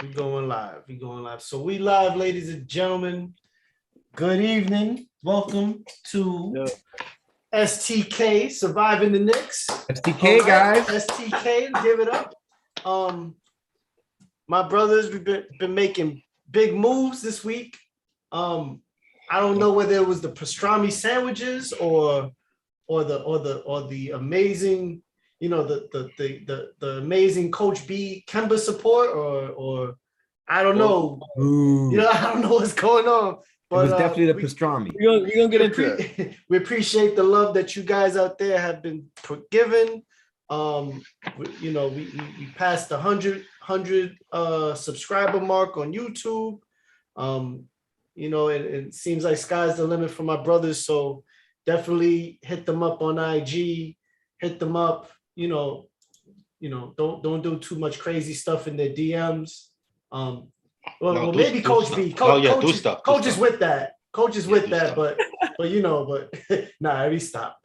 We going live. We going live. So we live, ladies and gentlemen. Good evening. Welcome to STK, Surviving the Knicks. STK, guys. STK, give it up. My brothers, we've been making big moves this week. I don't know whether it was the pastrami sandwiches or the amazing, you know, the amazing Coach B Kemba support or I don't know. You know, I don't know what's going on. But it was definitely the pastrami. We're gonna get into it. We appreciate the love that you guys out there have been given. We passed the 100 subscriber mark on YouTube. It seems like sky's the limit for my brothers. So definitely hit them up on IG. Hit them up. Don't do too much crazy stuff in their DMs. Maybe Coach B. Coach is with that. Coach is with that, but nah, I stop.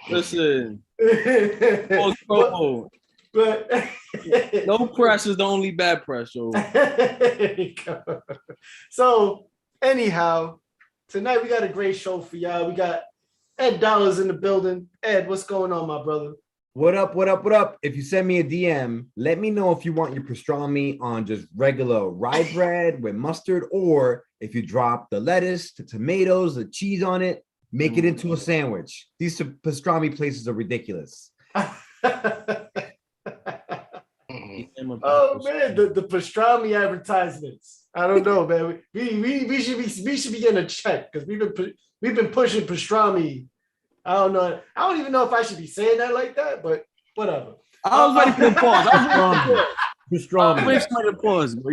Listen, but no press is the only bad press. So anyhow, tonight we got a great show for y'all. We got Ed Dollars in the building. Ed, what's going on, my brother? What up? If you send me a DM, let me know if you want your pastrami on just regular rye bread with mustard, or if you drop the lettuce, the tomatoes, the cheese on it, make it into a sandwich. These pastrami places are ridiculous. Oh man, the pastrami advertisements. I don't know, man. We should be getting a check because we've been pushing pastrami. I don't know. I don't even know if I should be saying that like that, but whatever. I was ready for the pause. Pastrami. I'm waiting for the pause, but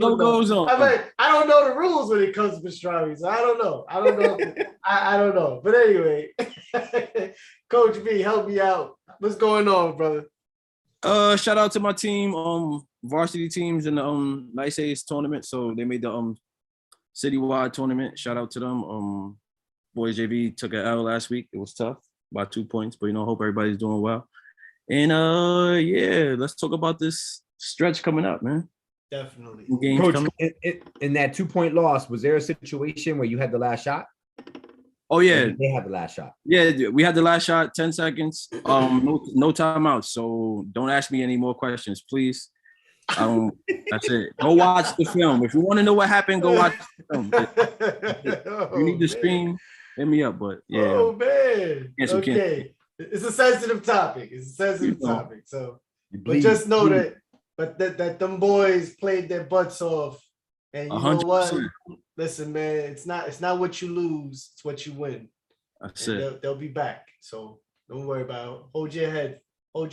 what goes on? I don't know the rules when it comes to pastrami, so I don't know. I don't know. But anyway, Coach B, help me out. What's going on, brother? Shout out to my team, varsity teams in the Nice Ace tournament. So they made the citywide tournament. Shout out to them. Boys JV took an L last week. It was tough by 2 points, but hope everybody's doing well. And let's talk about this stretch coming up, man. Definitely. Coach, in that 2 point loss, was there a situation where you had the last shot? Oh yeah, they had the last shot. Yeah, we had the last shot. 10 seconds. No timeouts. So don't ask me any more questions, please. That's it. Go watch the film. If you want to know what happened, go watch the film. You need to stream. Hit me up, but yeah. Oh man. Okay. It's a sensitive topic. So, but just know that them boys played their butts off, and you 100%. Know what? Listen, man, it's not what you lose, it's what you win. That's it. They'll be back. So don't worry about it. Hold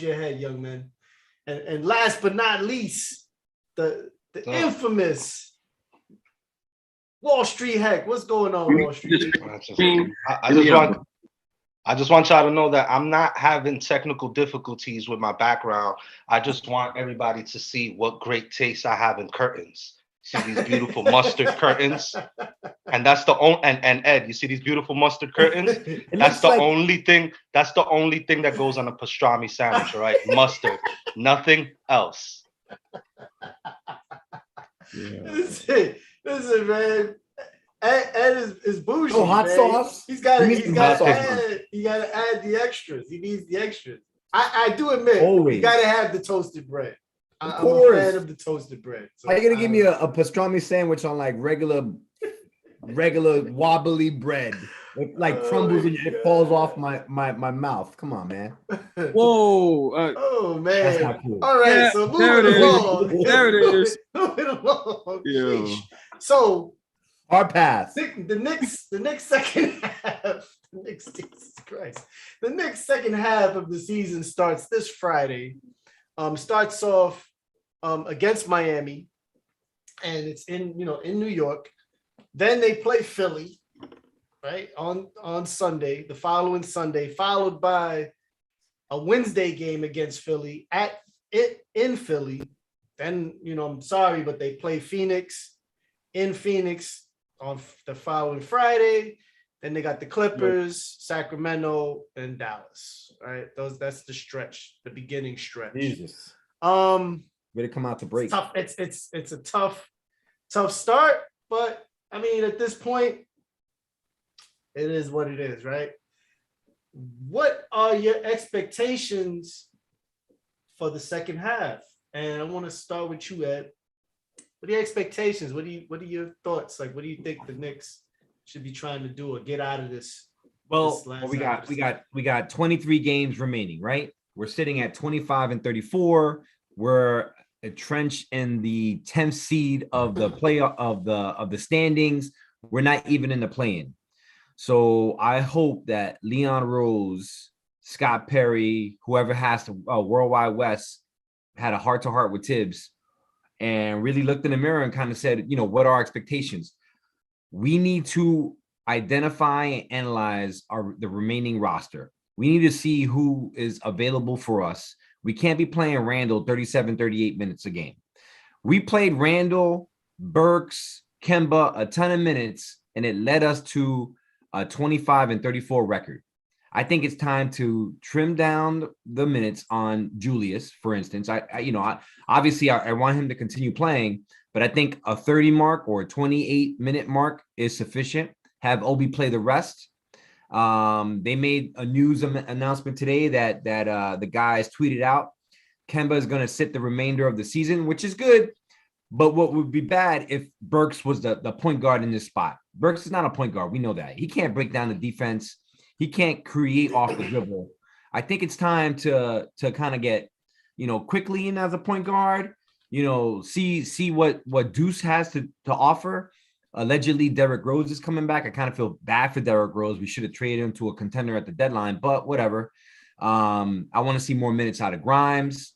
your head, young man. And last but not least, the infamous Street Hec. What's going on, Wall Street? I just want y'all to know that I'm not having technical difficulties with my background. I just want everybody to see what great taste I have in curtains. See these beautiful mustard curtains, and that's the only. And Ed, you see these beautiful mustard curtains? That's the only thing. That's the only thing that goes on a pastrami sandwich, all right? Mustard, nothing else. Yeah. Listen, man. Ed is bougie. Oh, hot man. Sauce. He's got to add the extras. He needs the extras. I do admit, you got to have the toasted bread. I'm a fan of the toasted bread. So are you gonna give me a pastrami sandwich on like regular wobbly bread? It like crumbles and it falls off my mouth. Come on, man. Whoa. Oh man. That's not cool. All right, yeah, so moving along. There it is. Moving along. Yeah. So our path. The Knicks second half. Jesus Christ. The Knicks second half of the season starts this Friday. Starts off against Miami, and it's in New York. Then they play Philly, right, on Sunday, the following Sunday, followed by a Wednesday game against Philly in Philly. Then I'm sorry, but they play Phoenix in Phoenix on the following Friday. Then they got the Clippers, Sacramento, and Dallas. Right, that's the stretch, the beginning stretch. Jesus. Way to come out to break. Tough. It's a tough start, but I mean, at this point, it is what it is, right? What are your expectations for the second half? And I want to start with you, Ed. What are your expectations? What are your thoughts? Like, what do you think the Knicks should be trying to do or get out of this? Well, last we got 23 games remaining, right? We're sitting at 25 and 34. We're entrenched in the 10th seed of the playoff of the standings. We're not even in the play-in. So I hope that Leon Rose, Scott Perry, whoever has to Worldwide West had a heart-to-heart with Tibbs and really looked in the mirror and kind of said, what are our expectations? We need to identify and analyze the remaining roster. We need to see who is available for us. We can't be playing Randall 37, 38 minutes a game. We played Randall, Burks, Kemba a ton of minutes, and it led us to a 25 and 34 record. I think it's time to trim down the minutes on Julius, for instance. Obviously I want him to continue playing, but I think a 30 mark or a 28-minute mark is sufficient. Have Obi play the rest. They made a news announcement today that the guys tweeted out. Kemba is going to sit the remainder of the season, which is good. But what would be bad if Burks was the point guard in this spot? Burks is not a point guard. We know that. He can't break down the defense. He can't create off the dribble. I think it's time to kind of get, quickly in as a point guard, see what Deuce has to offer. Allegedly, Derrick Rose is coming back. I kind of feel bad for Derrick Rose. We should have traded him to a contender at the deadline, but whatever. I want to see more minutes out of Grimes.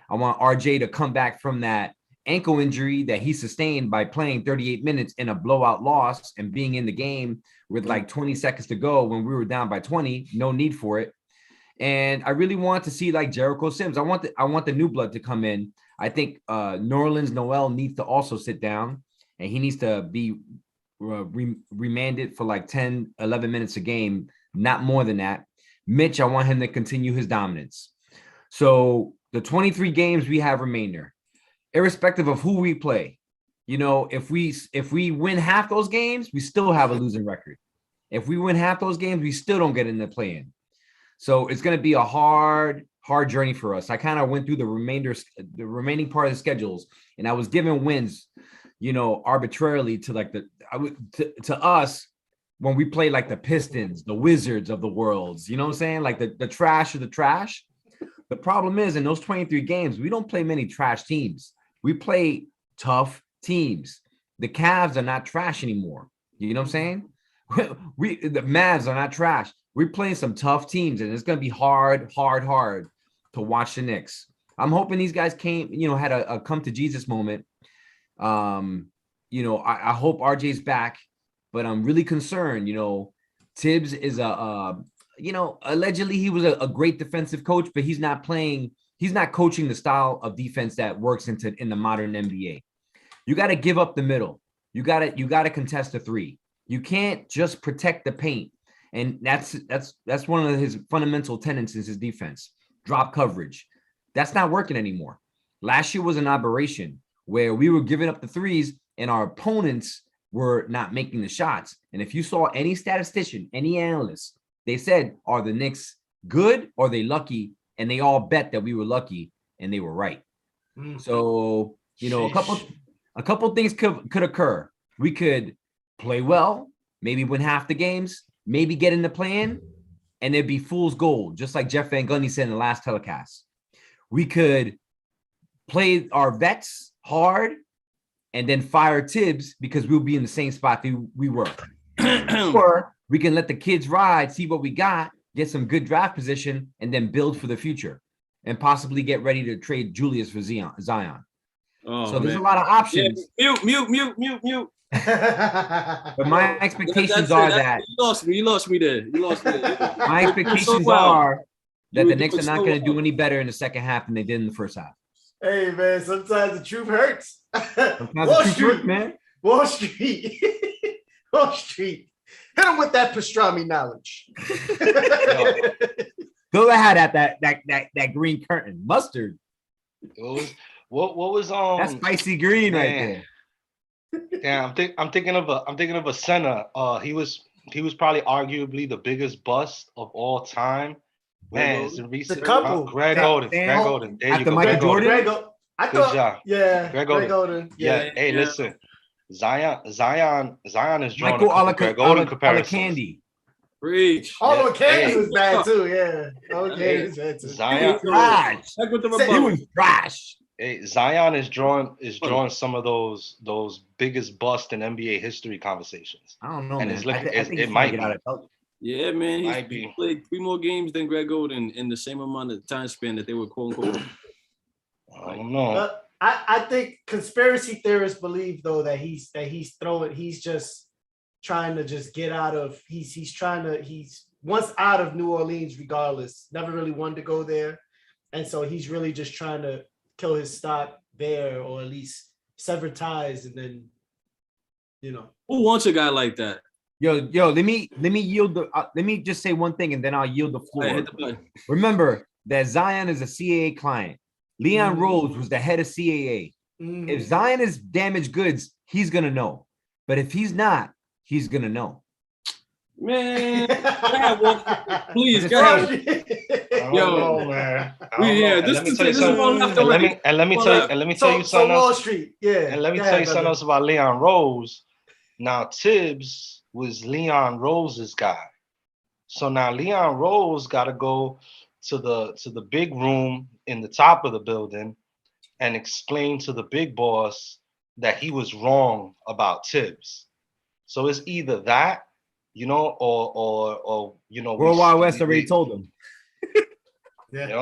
I want RJ to come back from that ankle injury that he sustained by playing 38 minutes in a blowout loss and being in the game with like 20 seconds to go when we were down by 20. No need for it. And I really want to see like Jericho Sims. I want the new blood to come in. I think Nerlens Noel needs to also sit down, and he needs to be remanded for like 10, 11 minutes a game, not more than that. Mitch, I want him to continue his dominance. So the 23 games we have remainder, irrespective of who we play, if we win half those games, we still have a losing record. If we win half those games, we still don't get in the play-in. So it's going to be a hard journey for us. I kind of went through the remaining part of the schedules, and I was given wins, arbitrarily to like to us when we play like the Pistons, the Wizards of the worlds. You know what I'm saying? Like the trash of the trash. The problem is in those 23 games, we don't play many trash teams. We play tough teams. The Cavs are not trash anymore. You know what I'm saying? The Mavs are not trash. We're playing some tough teams, and it's going to be hard to watch the Knicks. I'm hoping these guys had a come to Jesus moment. I hope RJ's back, but I'm really concerned. Tibbs is allegedly he was a great defensive coach, but he's not coaching the style of defense that works in the modern NBA. You got to give up the middle. You got to contest the three. You can't just protect the paint. And that's one of his fundamental tenets in his defense. Drop coverage. That's not working anymore. Last year was an aberration where we were giving up the threes and our opponents were not making the shots. And if you saw any statistician, any analyst, they said, are the Knicks good or are they lucky? And they all bet that we were lucky, and they were right. So, a couple things could occur. We could play well, maybe win half the games, maybe get in the play-in, and it'd be fool's gold, just like Jeff Van Gundy said in the last telecast. We could play our vets hard and then fire Tibbs because we'll be in the same spot that we were. Or we can let the kids ride, see what we got, get some good draft position, and then build for the future and possibly get ready to trade Julius for Zion. Oh, so there's a lot of options. Yeah. Mute. But my expectations are that you lost me there. My expectations are that the Knicks are not going to do any better in the second half than they did in the first half. Hey man, sometimes the truth hurts. Wall Street. Wall Street. Hit him with that pastrami knowledge. Go ahead at that green curtain. Mustard. What was That's spicy green right man. there. Yeah, I'm thinking of a center. He was probably arguably the biggest bust of all time. Man, it's a The recent couple. Greg Sam- Oden. Sam- Greg Oh, Oden. There you after go. Michael Greg Jordan? Oden. I Good thought, job. yeah, Greg Greg Oden. Oden. Yeah. Yeah. Hey, listen. Zion is drawing Michael a couple Greg Oden comparisons. Candy. Preach. All of Candy Hey. was bad too. Yeah. All Candy was bad too. Zion. Trash. Heck with the Say- He rebuttal. was trash. Hey, Zion is drawing some of those biggest bust in NBA history conversations. I don't know, And man. it's looking- I think it he's might trying to get be. out of college. Yeah, man. Might He be. played 3 more games than Greg Oden in the same amount of time span that they were quote unquote. I don't know. But I think conspiracy theorists believe though that he's just trying to just get out of he's once out of New Orleans regardless, never really wanted to go there. And so he's really just trying to kill his stock there or at least sever ties and then Who wants a guy like that? Yo, let me yield let me just say one thing and then I'll yield the floor. Hit the button. Remember that Zion is a CAA client. Leon Rose was the head of CAA. Mhm. If Zion is damaged goods, he's gonna know. But if he's not, he's gonna know. Man, please, Just go ahead. I don't Yo. know, man. I We don't here. know. And This let me is tell you this is something. one left And already. let me tell you So something Wall else. Street, yeah. And let me Go tell ahead, you something brother. else about Leon Rose. Now Tibbs was Leon Rose's guy. So now Leon Rose got to go to the big room in the top of the building and explain to the big boss that he was wrong about Tibbs. So it's either that, or World Wide West already told him.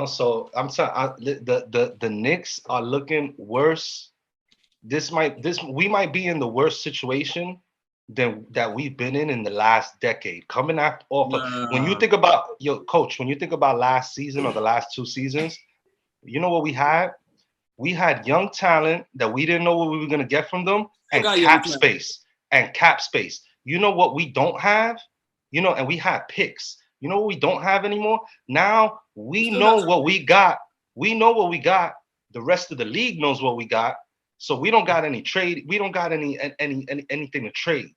So I'm telling the Knicks are looking worse. We might be in the worst situation than that we've been in the last decade. Coming off of, when you think about coach, when you think about last season or the last 2 seasons, you know what we had? We had young talent that we didn't know what we were gonna get from them, and cap space. You know what we don't have? And we had picks. You know what we don't have anymore? Now we know what we got. We know what we got. The rest of the league knows what we got. So we don't got any trade. We don't got anything to trade.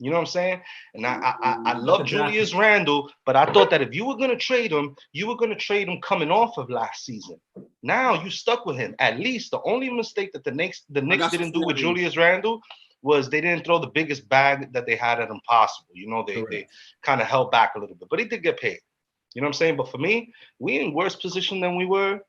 You know what I'm saying? And I love Julius Randle, but I thought that if you were gonna trade him, you were gonna trade him coming off of last season. Now you stuck with him. At least the only mistake that the Knicks didn't do with Julius Randle was they didn't throw the biggest bag that they had at him possible. They kind of held back a little bit, but he did get paid. You know what I'm saying? But for me, we in worse position than we were,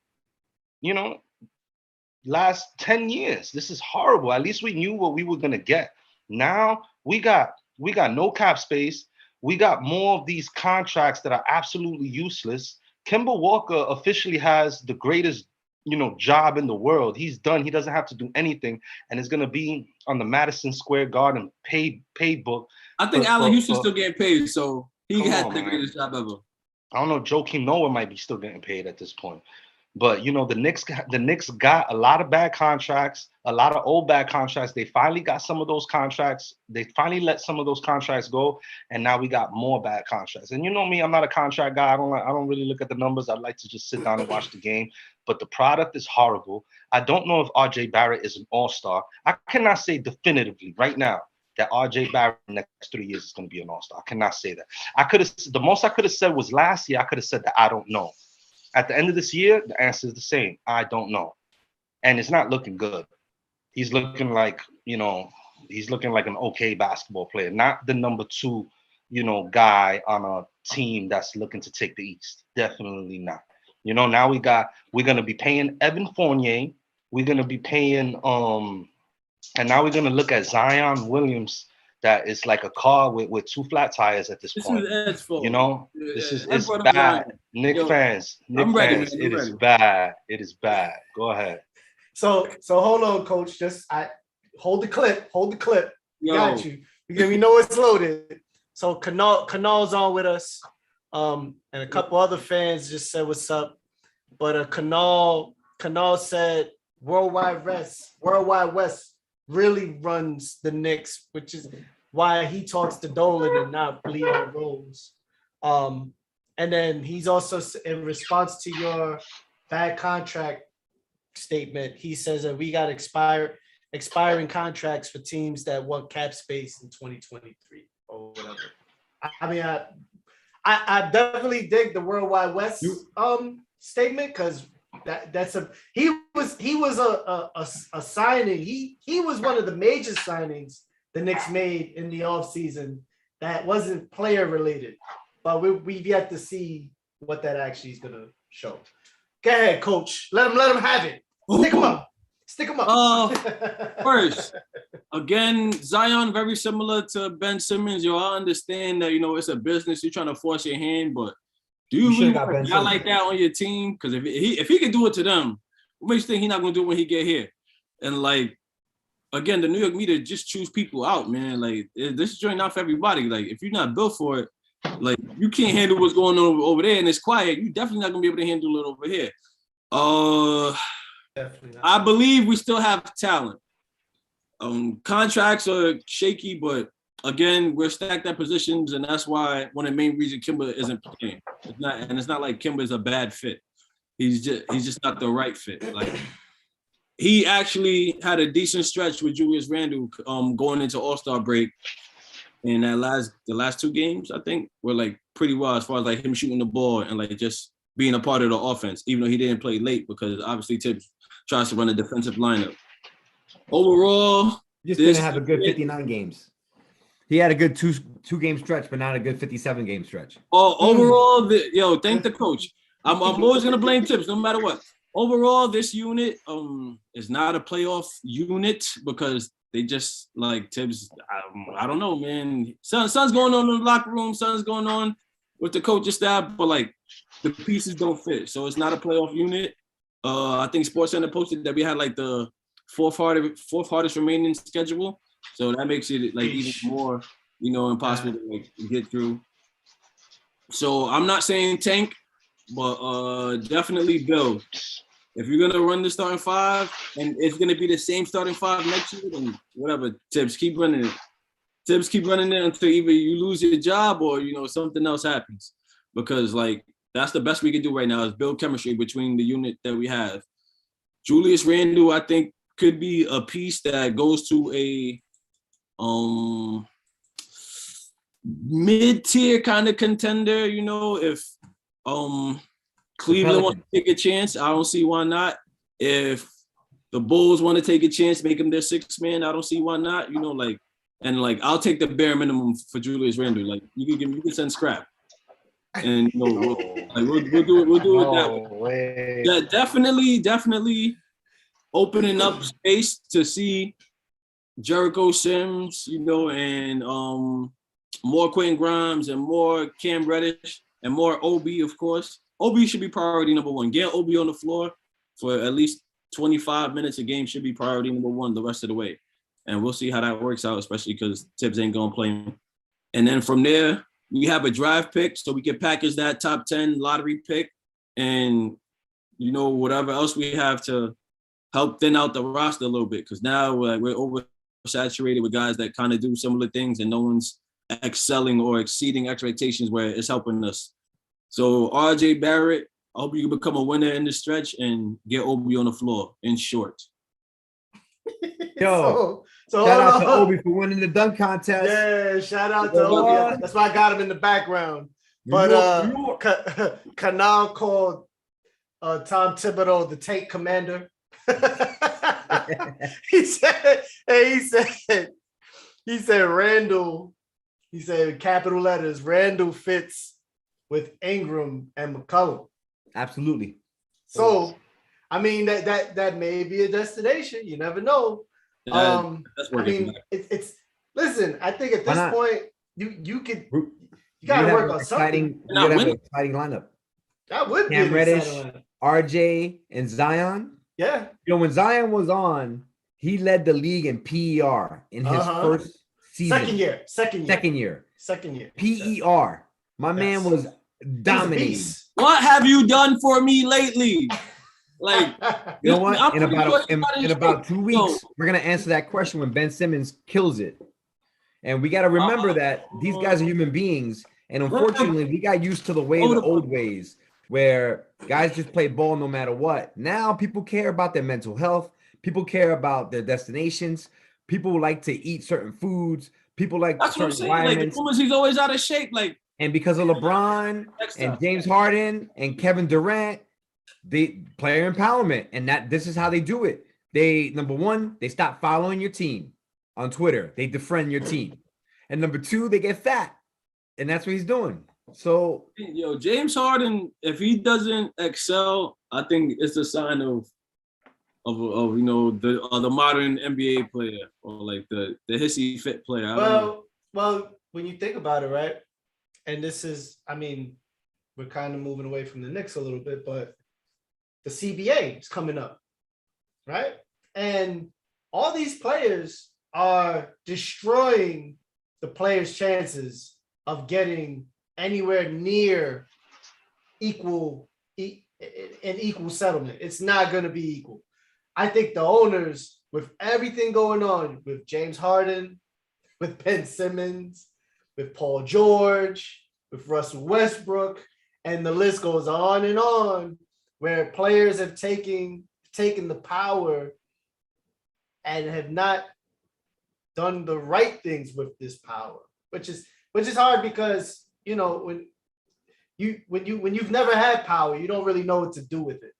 last 10 years. This is horrible. At least we knew what we were gonna get. Now we got no cap space. We got more of these contracts that are absolutely useless. Kemba Walker officially has the greatest, job in the world. He's done. He doesn't have to do anything, and it's gonna be on the Madison Square Garden paid book. I think Allen Houston's still getting paid, so he had the man. greatest job ever. I don't know. Joakim Noah might be still getting paid at this point. But the Knicks got a lot of bad contracts, a lot of old bad contracts. They finally got some of those contracts. They finally let some of those contracts go, and now we got more bad contracts. And you know me, I'm not a contract guy. I don't really look at the numbers. I like to just sit down and watch the game. But the product is horrible. I don't know if RJ Barrett is an all-star. I cannot say definitively right now that RJ Barrett in the next 3 years is going to be an all-star. I cannot say that. The most I could have said was last year. I could have said that I don't know. At the end of this year, the answer is the same. I don't know. And it's not looking good. He's looking like, an okay basketball player, not the number 2, guy on a team that's looking to take the East. Definitely not. Now we're going to be paying Evan Fournier. We're going to be paying, and now we're going to look at Zion Williams. That is like a car with 2 flat tires at this point. This is Ed's fault. It's bad. Knicks fans, it is bad. It is bad. Go ahead. So hold on, coach. Just hold the clip. Yo. Got you. Because we know it's loaded. So Canal's on with us. And a couple other fans just said what's up. But Canal said Worldwide West really runs the Knicks, which is why he talks to Dolan and not Leon Rose. And then he's also in response to your bad contract statement. He says that we got expiring contracts for teams that want cap space in 2023 or whatever. I mean, I definitely dig the World Wide West statement because he was a signing. He was one of the major signings the Knicks made in the offseason that wasn't player related, but we've yet to see what that actually is gonna show. Go ahead, coach. Let him have it. Stick him up. First, again, Zion very similar to Ben Simmons. Yo, I understand that it's a business. You're trying to force your hand, but do you really want a guy like that on your team? Because if he can do it to them, what makes you think he's not gonna do it when he get here? And like, again, the New York media just choose people out, man. Like, this joint not for everybody. Like, if you're not built for it, like, you can't handle what's going on over there and it's quiet, you definitely not gonna be able to handle it over here. Definitely not. I believe we still have talent. Contracts are shaky, but again, we're stacked at positions, and that's why one of the main reasons Kemba isn't playing. It's not like Kemba is a bad fit. He's just not the right fit. Like, he actually had a decent stretch with Julius Randle going into All-Star break. And the last 2 games, I think, were like pretty well as far as like him shooting the ball and like just being a part of the offense, even though he didn't play late because obviously Tibbs tries to run a defensive lineup. Overall, just didn't have a good 59 games. He had a good two game stretch, but not a good 57 game stretch. Overall, thank the coach. I'm always gonna blame Tibbs no matter what. Overall, this unit is not a playoff unit because they just like Tibbs. I don't know, man. Something's going on in the locker room. Something's going on with the coaching staff, but like the pieces don't fit. So it's not a playoff unit. I think SportsCenter posted that we had like the fourth hardest remaining schedule. So that makes it like even more, impossible to like get through. So I'm not saying tank, but definitely build. If you're gonna run the starting 5 and it's gonna be the same starting 5 next year, then whatever, Tibbs, keep running it. Tibbs, keep running it until either you lose your job or something else happens. Because like that's the best we can do right now is build chemistry between the unit that we have. Julius Randle, I think, could be a piece that goes to a mid-tier kind of contender, if Cleveland want to take a chance, I don't see why not. If the Bulls want to take a chance, make him their 6th man, I don't see why not. I'll take the bare minimum for Julius Randle. Like you can send scrap, and we'll do it that way. Yeah, definitely opening up space to see Jericho Sims, and more Quentin Grimes and more Cam Reddish and more OB, of course. OB should be priority number 1. Get OB on the floor for at least 25 minutes a game should be priority number 1 the rest of the way. And we'll see how that works out, especially because Tibbs ain't going to play him. And then from there, we have a draft pick, so we can package that top 10 lottery pick and, whatever else we have to help thin out the roster a little bit. Because now we're oversaturated with guys that kind of do similar things and no one's excelling or exceeding expectations where it's helping us. So RJ Barrett, I hope you can become a winner in the stretch and get Obi on the floor in short. Yo, shout out to Obi for winning the dunk contest. Yeah, shout out to Obi. That's why I got him in the background. But Canal called Tom Thibodeau the tank commander. he said Randall. He said capital letters. Randall fits with Ingram and McCollum. Absolutely. So, I mean that may be a destination. You never know. It's listen. I think at this point, you gotta work on something. You gotta have an exciting lineup. That would be Cam Reddish, RJ, and Zion. Yeah. When Zion was on, he led the league in PER in his first season. Second year. PER. My man was dominating. What have you done for me lately? Like, you know what? In about 2 weeks, we're gonna answer that question when Ben Simmons kills it. And we got to remember that these guys are human beings, and unfortunately, we got used to the old ways where guys just play ball no matter what. Now people care about their mental health. People care about their destinations. People like to eat certain foods. People like That's what I'm certain saying. Like the environments. rumors, he's always out of shape. Like And because of LeBron next and time. James Harden and Kevin Durant, they player empowerment. And this is how they do it. They, number one, they stop following your team on Twitter. They defriend your team. And number two, they get fat. And that's what he's doing. So, Yo, James Harden, if he doesn't excel, I think it's a sign of you know the modern NBA player or like the hissy fit player. I don't know. Well, when you think about it, right? And this is, I mean, we're kind of moving away from the Knicks a little bit, but the CBA is coming up, right? And all these players are destroying the players' chances of getting anywhere near equal settlement. It's not going to be equal. I think the owners, with everything going on with James Harden, with Ben Simmons, with Paul George, with Russell Westbrook, and the list goes on, where players have taken the power and have not done the right things with this power, which is hard because, you know, when you've never had power, you don't really know what to do with it.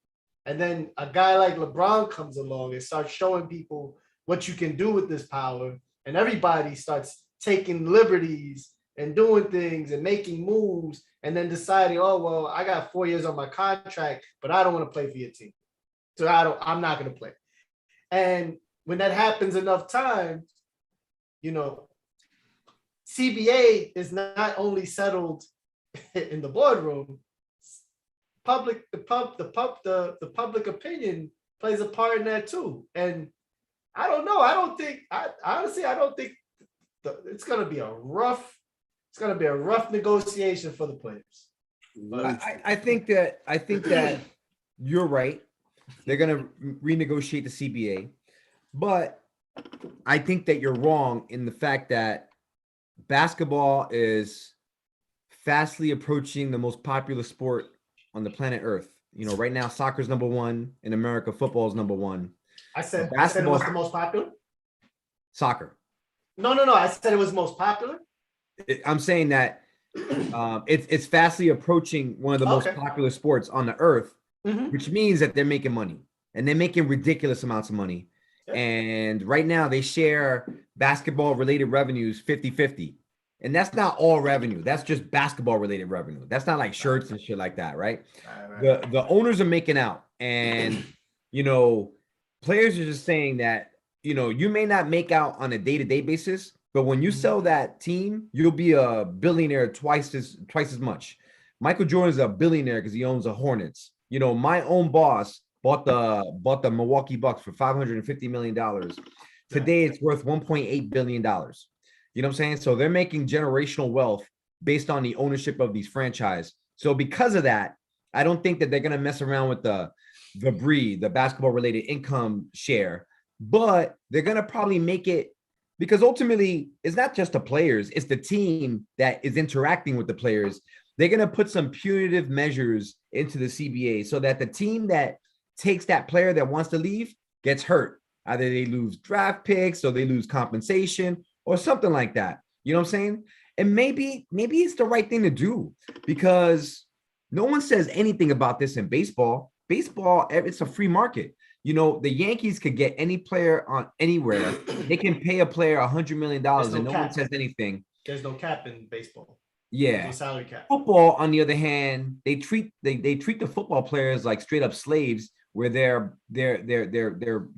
And then a guy like LeBron comes along and starts showing people what you can do with this power, and everybody starts taking liberties and doing things and making moves, and then deciding, oh, well, I got 4 years on my contract, but I don't want to play for your team. So I'm not going to play. And when that happens enough times, you know, CBA is not only settled in the boardroom, the public opinion plays a part in that too. And I don't know. I don't think it's going to be a rough negotiation for the players. But I think that you're right. They're going to renegotiate the CBA, but I think that you're wrong in the fact that basketball is fastly approaching the most popular sport on the planet Earth. You know, right now, soccer is number one in America. Football is number one. I said it was the most popular. Soccer. No. I said it was most popular. I'm saying that it's fastly approaching one of the most popular sports on the earth, which means that they're making money, and they're making ridiculous amounts of money. Yeah. And right now they share basketball related revenues 50-50. And that's not all revenue. That's just basketball related revenue. That's not like shirts and shit like that, right? The owners are making out, and, you know, players are just saying that, you know, you may not make out on a day-to-day basis, but when you sell that team, you'll be a billionaire twice as much. Michael Jordan's a billionaire because he owns the Hornets. You know, my own boss bought the Milwaukee Bucks for $550 million. Today it's worth $1.8 billion. You know what I'm saying? So they're making generational wealth based on the ownership of these franchise. So because of that, I don't think that they're going to mess around with the basketball related income share, but they're going to probably make it, because ultimately it's not just the players, it's the team that is interacting with the players. They're going to put some punitive measures into the CBA so that the team that takes that player that wants to leave gets hurt. Either they lose draft picks or they lose compensation or something like that. You know what I'm saying? And maybe it's the right thing to do, because no one says anything about this in baseball. Baseball, it's a free market. You know, the Yankees could get any player on anywhere. They can pay a player $100 million and no one says anything. There's no cap in baseball. Yeah. There's no salary cap. Football, on the other hand, they treat the football players like straight up slaves, where their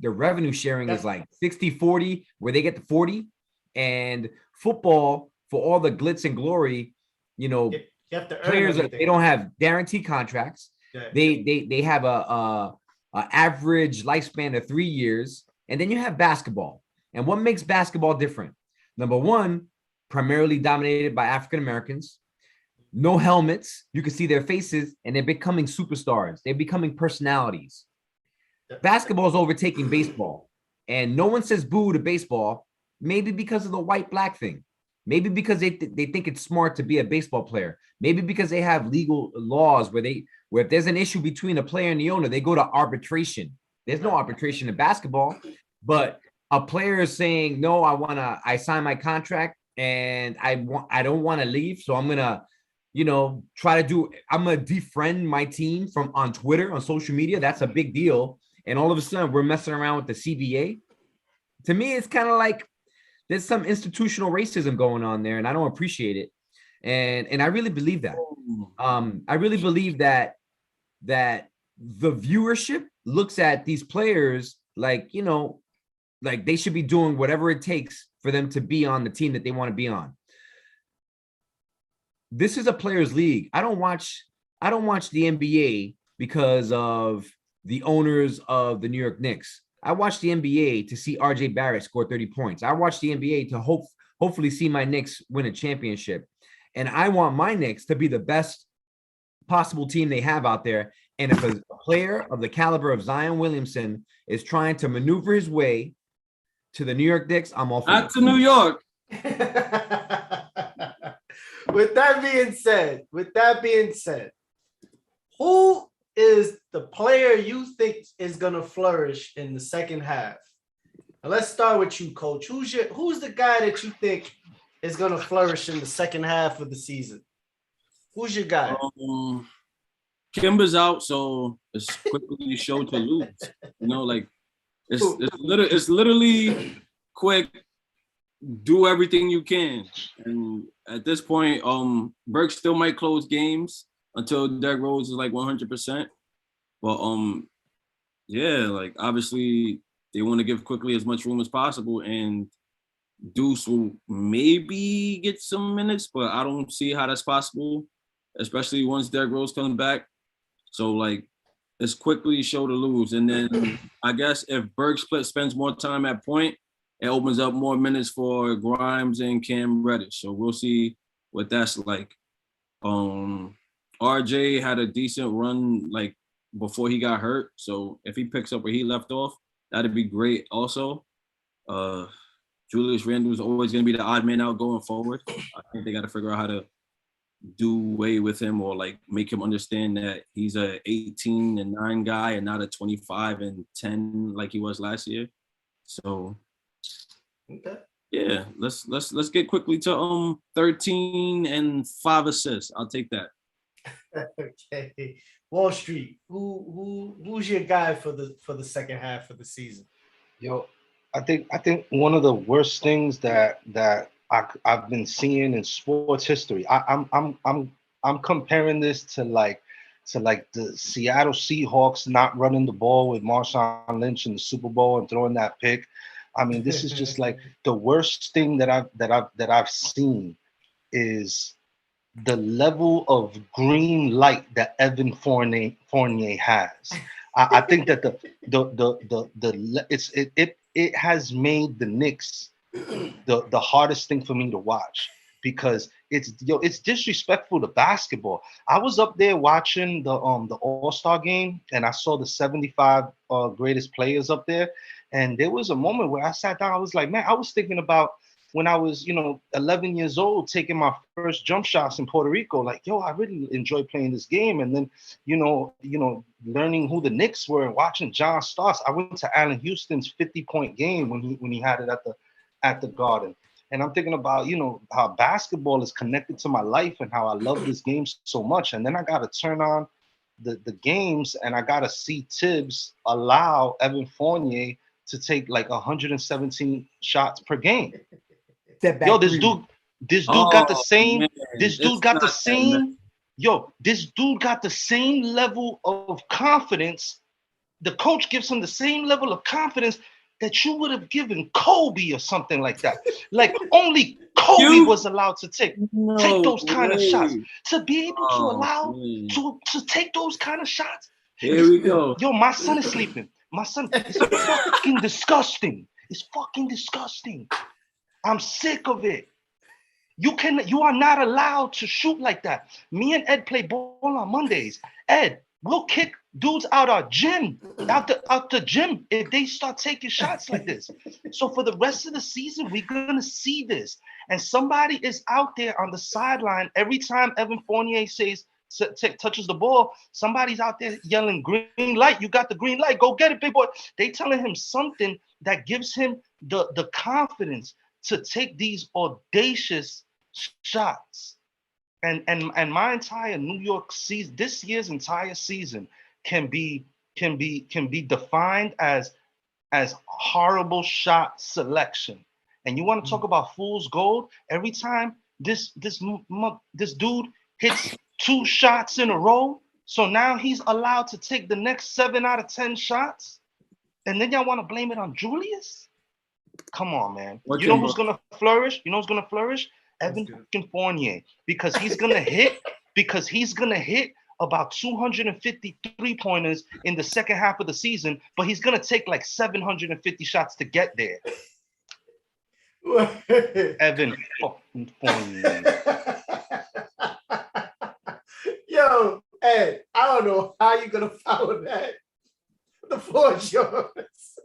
revenue sharing is like 60-40, where they get the 40. And football, for all the glitz and glory, you know, you have to earn players everything. They don't have guaranteed contracts. Yeah. They have a average lifespan of 3 years. And then you have basketball. And what makes basketball different? Number one, primarily dominated by African Americans. No helmets. You can see their faces, and they're becoming superstars. They're becoming personalities. Basketball is overtaking baseball, and no one says boo to baseball. Maybe because of the white-black thing. Maybe because they think it's smart to be a baseball player. Maybe because they have legal laws where where if there's an issue between a player and the owner, they go to arbitration. There's no arbitration in basketball, but a player is saying, no, I signed my contract and I don't want to leave. So I'm going to, I'm going to defriend my team from on Twitter, on social media. That's a big deal. And all of a sudden we're messing around with the CBA. To me, it's kind of like there's some institutional racism going on there, and I don't appreciate it. And I really believe that. I really believe that the viewership looks at these players like, like they should be doing whatever it takes for them to be on the team that they want to be on. This is a players' league. I don't watch the NBA because of the owners of the New York Knicks. I watch the NBA to see RJ Barrett score 30 points. I watch the NBA to hopefully see my Knicks win a championship. And I want my Knicks to be the best possible team they have out there. And if a player of the caliber of Zion Williamson is trying to maneuver his way to the New York Knicks, I'm all for it. Not to New York. With that being said, who is the player you think is gonna flourish in the second half? Now let's start with you, Coach. Who's the guy that you think is gonna flourish in the second half of the season? Who's your guy? Kemba's out, so it's quickly show to lose. Like it's literally quick. Do everything you can, and at this point, Burke still might close games until Derrick Rose is like 100%. But like obviously they want to give quickly as much room as possible, and Deuce will maybe get some minutes, but I don't see how that's possible, especially once Derrick Rose comes back. So like it's quickly show to lose, and then I guess if Burke spends more time at point, it opens up more minutes for Grimes and Cam Reddish. So we'll see what that's like. RJ had a decent run like before he got hurt. So if he picks up where he left off, that'd be great also. Julius Randle is always going to be the odd man out going forward. I think they got to figure out how to do away with him or like make him understand that he's a 18-9 guy and not a 25-10 like he was last year. So okay. Yeah, let's get quickly to 13 and 5 assists. I'll take that. Okay. Wall Street, who's your guy for the second half of the season? Yo, I think one of the worst things that I've been seeing in sports history. I'm comparing this to like the Seattle Seahawks not running the ball with Marshawn Lynch in the Super Bowl and throwing that pick. I mean, this is just like the worst thing that I've seen is the level of green light that Evan Fournier has. I think that it has made the Knicks the hardest thing for me to watch because it's disrespectful to basketball. I was up there watching the All-Star game and I saw the 75 greatest players up there, and there was a moment where I sat down. I was like, man, I was thinking about when I was 11 years old taking my first jump shots in Puerto Rico. Like, yo, I really enjoy playing this game. And then learning who the Knicks were and watching John Starks. I went to Allen Houston's 50-point game when he had it at the Garden. And I'm thinking about, how basketball is connected to my life and how I love this game so much. And then I got to turn on the games and I got to see Tibbs allow Evan Fournier to take like 117 shots per game. Yo, this dude got the same. Man, this dude got the same. This dude got the same level of confidence. The coach gives him the same level of confidence that you would have given Kobe or something like that. Like only Kobe was allowed to take those kind of shots. To be able to allow to take those kind of shots. Here we go. Yo, my son is sleeping. My son is fucking disgusting. It's fucking disgusting. I'm sick of it. You are not allowed to shoot like that. Me and Ed play ball on Mondays. Ed, we'll kick dudes out the gym if they start taking shots like this. So for the rest of the season, we're gonna see this. And somebody is out there on the sideline every time Evan Fournier says touches the ball, somebody's out there yelling, green light, you got the green light, go get it, big boy. They telling him something that gives him the confidence to take these audacious shots. And my entire New York season, this year's entire season can be defined as horrible shot selection. And you want to talk about fool's gold? Every time this dude hits 2 shots in a row, so now he's allowed to take the next 7 out of 10 shots, and then y'all want to blame it on Julius? Come on, man. You know who's gonna flourish? Evan Fournier, because he's gonna hit about 250 3-pointers in the second half of the season, but he's gonna take like 750 shots to get there. Evan Fournier. Yo, Ed, I don't know how you're gonna follow that. The floor is yours.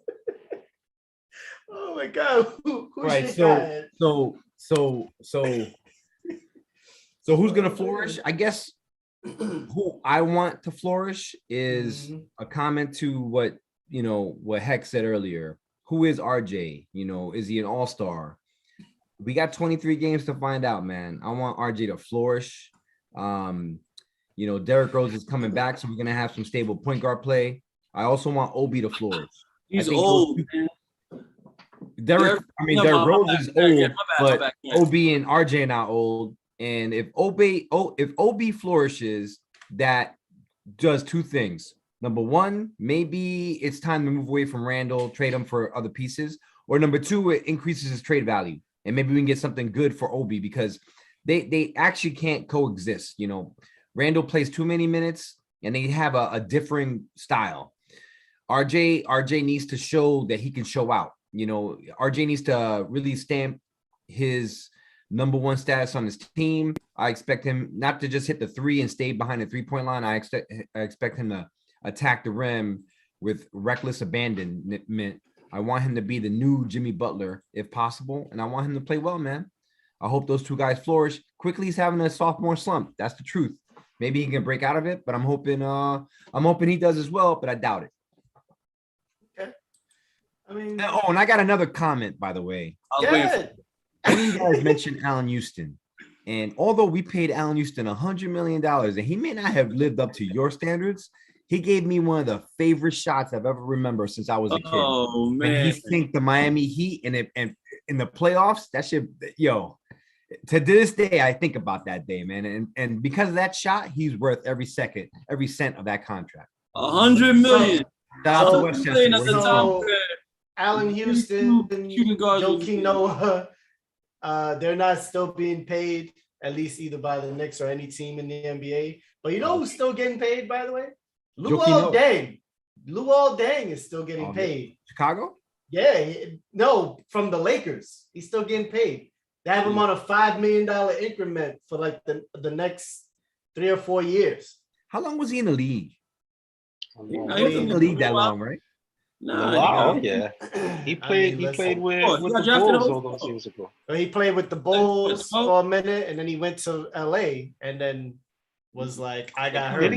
Oh my God. Who's right. your So who's gonna flourish? I guess who I want to flourish is a comment to what Hec said earlier. Who is RJ? Is he an all-star? We got 23 games to find out, man. I want RJ to flourish. Derrick Rose is coming back, so we're gonna have some stable point guard play. I also want Obi to flourish. He's old. Derrick Rose is old, but Obi and RJ are not old. And if Obi flourishes, that does 2 things. Number 1, maybe it's time to move away from Randall, trade him for other pieces. Or number 2, it increases his trade value. And maybe we can get something good for Obi, because they actually can't coexist. Randall plays too many minutes and they have a differing style. RJ needs to show that he can show out. RJ needs to really stamp his number 1 status on his team. I expect him not to just hit the 3 and stay behind the 3-point line. I expect him to attack the rim with reckless abandonment. I want him to be the new Jimmy Butler if possible, and I want him to play well, man. I hope those 2 guys flourish. Quickly's having a sophomore slump. That's the truth. Maybe he can break out of it, but I'm hoping he does as well, but I doubt it. Okay. I mean, and I got another comment, by the way. One of you guys mentioned Allen Houston, and although we paid Allen Houston $100 million, and he may not have lived up to your standards, he gave me one of the favorite shots I've ever remembered since I was a kid. Oh man! And he synced the Miami Heat, and in the playoffs, that shit, to this day, I think about that day, man. And because of that shot, he's worth every cent of that contract. $100 million. Shout out to Westchester. So Allen Houston, Joakim Noah, they're not still being paid, at least either by the Knicks or any team in the NBA. But you know who's still getting paid, by the way? Luol Deng. Luol Deng is still getting paid. Chicago? Yeah, no, from the Lakers. He's still getting paid. They have him on a $5 million increment for like the next 3 or 4 years. How long was he in the league? He was in the league that long, right? Wow, yeah. He played with the Bulls all those years ago. He played with the Bulls for a minute, and then he went to LA, and then was like, I got hurt.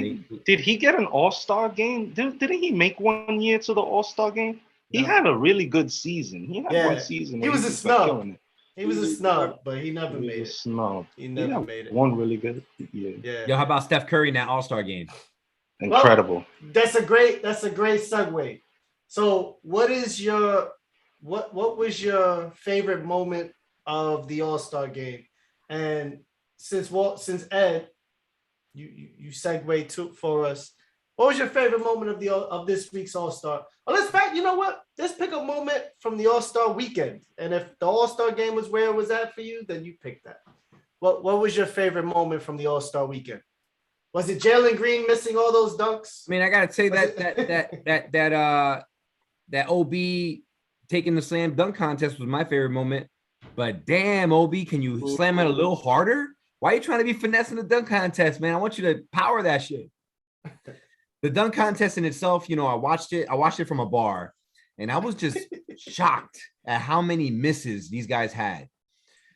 Did he get an All-Star game? Didn't he make 1 year to the All-Star game? He had a really good season. He had 1 season. He was a snub. He was a snub, but he never made it. Snub. He never made it. One really good year. Yeah. Yo, how about Steph Curry in that All-Star game? Incredible. Well, that's a great segue. So what was your favorite moment of the All-Star game? And since Ed, you segue for us, what was your favorite moment of this week's All-Star? You know what? Let's pick a moment from the All-Star weekend. And if the All-Star game was where it was at for you, then you pick that. What was your favorite moment from the All-Star weekend? Was it Jalen Green missing all those dunks? I mean, I gotta say that OB taking the slam dunk contest was my favorite moment. But damn, OB, can you slam it a little harder? Why are you trying to be finessing the dunk contest, man? I want you to power that shit. The dunk contest in itself, I watched it from a bar, and I was just shocked at how many misses these guys had.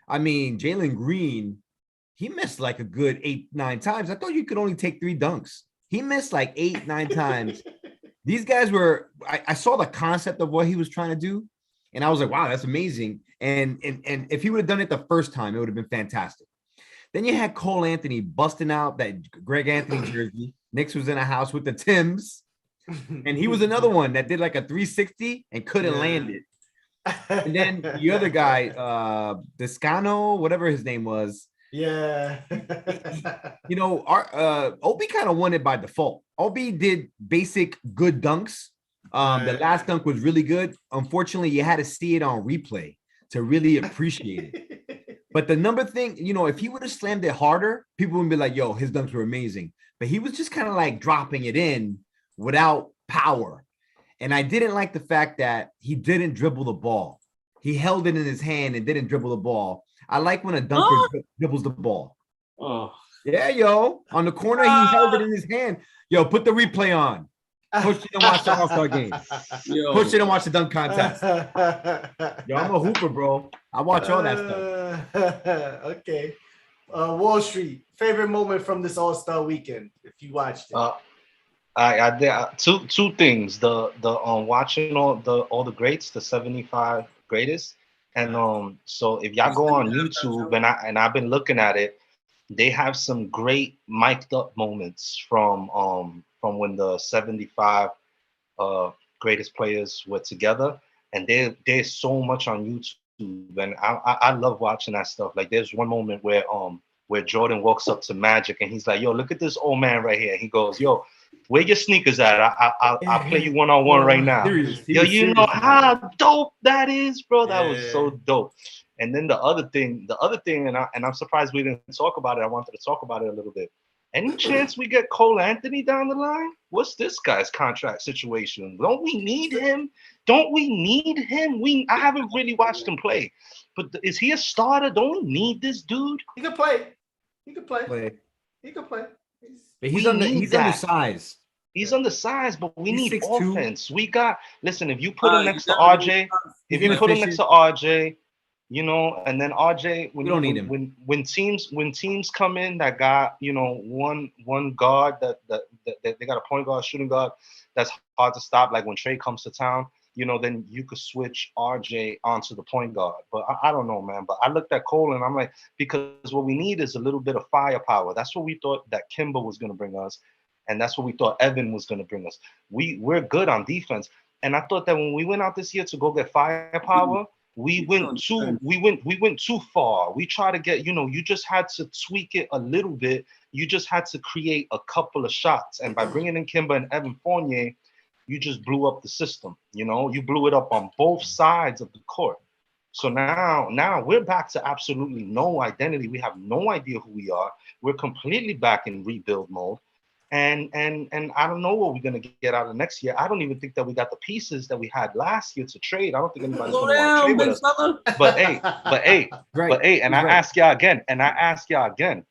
I mean, Jalen Green, he missed like a good 8-9 times. I thought you could only take 3 dunks. He missed like 8-9 times. These guys were, I saw the concept of what he was trying to do, and I was like, wow, that's amazing. And if he would have done it the first time, it would have been fantastic. Then you had Cole Anthony busting out that Greg Anthony jersey. Knicks was in a house with the Timbs, and he was another one that did like a 360 and couldn't land it. And then the other guy, Descano, whatever his name was. Yeah. You know, our Obi kind of won it by default. Obi did basic good dunks. The last dunk was really good. Unfortunately, you had to see it on replay to really appreciate it. But the number thing, you know, if he would have slammed it harder, people would be like, yo, his dunks were amazing. But he was just kind of like dropping it in without power. And I didn't like the fact that he didn't dribble the ball. He held it in his hand and didn't dribble the ball. I like when a dunker dribbles the ball. Oh, Yeah, yo. On the corner, he held it in his hand. Yo, put the replay on. Push it and watch the All-Star game. yo. Push it and watch the dunk contest. Yo, I'm a hooper, bro. I watch all that stuff. Okay. Wall Street, favorite moment from this All-Star weekend, if you watched it. I did two things. The watching all the greats, the 75 greatest. And so if y'all go on YouTube and I've been looking at it, they have some great mic'd up moments from when the 75 greatest players were together, and there's so much on YouTube, and I love watching that stuff. Like there's one moment where Jordan walks up to Magic and he's like, yo, look at this old man right here. He goes, yo, where your sneakers at? I'll play you one-on-one right now. Yo, you know how dope that is, bro. That was so dope. And then the other thing, and I'm surprised we didn't talk about it. I wanted to talk about it a little bit. Any chance we get Cole Anthony down the line? What's this guy's contract situation? Don't we need him? I haven't really watched him play, but is he a starter? Don't we need this dude? He can play. He can play. But he's undersized. He's undersized, but we need 6'2". offense. We got, listen, if you put him next to RJ, you know, and then RJ, when teams come in that got, you know, one guard that they got a point guard, shooting guard that's hard to stop, like when Trey comes to town, you know, then you could switch RJ onto the point guard. But I don't know, man. But I looked at Cole and I'm like, because what we need is a little bit of firepower. That's what we thought that Kemba was going to bring us. And that's what we thought Evan was going to bring us. We're good on defense. And I thought that when we went out this year to go get firepower, we went too far. We tried to get, you know, you just had to tweak it a little bit. You just had to create a couple of shots. And by bringing in Kemba and Evan Fournier, you just blew up the system. You know, you blew it up on both sides of the court. So now we're back to absolutely no identity. We have no idea who we are. We're completely back in rebuild mode. And I don't know what we're gonna get out of next year. I don't even think that we got the pieces that we had last year to trade. I don't think anybody's gonna want to trade with us. But hey, and I ask y'all again,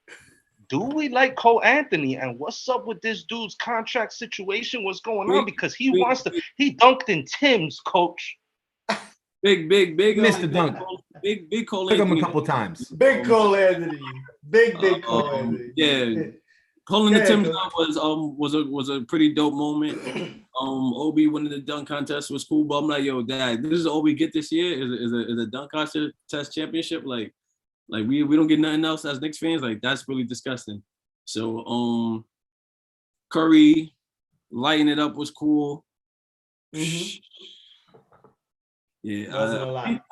do we like Cole Anthony? And what's up with this dude's contract situation? What's going on? Because he dunked in Tim's, coach. Big Missed the dunk. Big Cole Took him Anthony. a couple times. Big Cole Anthony. Big Cole Anthony. Yeah. Pulling the Tim's out was a pretty dope moment. Obi winning the dunk contest was cool, but I'm like, yo, Dad, this is all we get this year is a dunk contest championship. Like we don't get nothing else as Knicks fans. Like that's really disgusting. So Curry lighting it up was cool. Mm-hmm. Yeah, It wasn't a lot.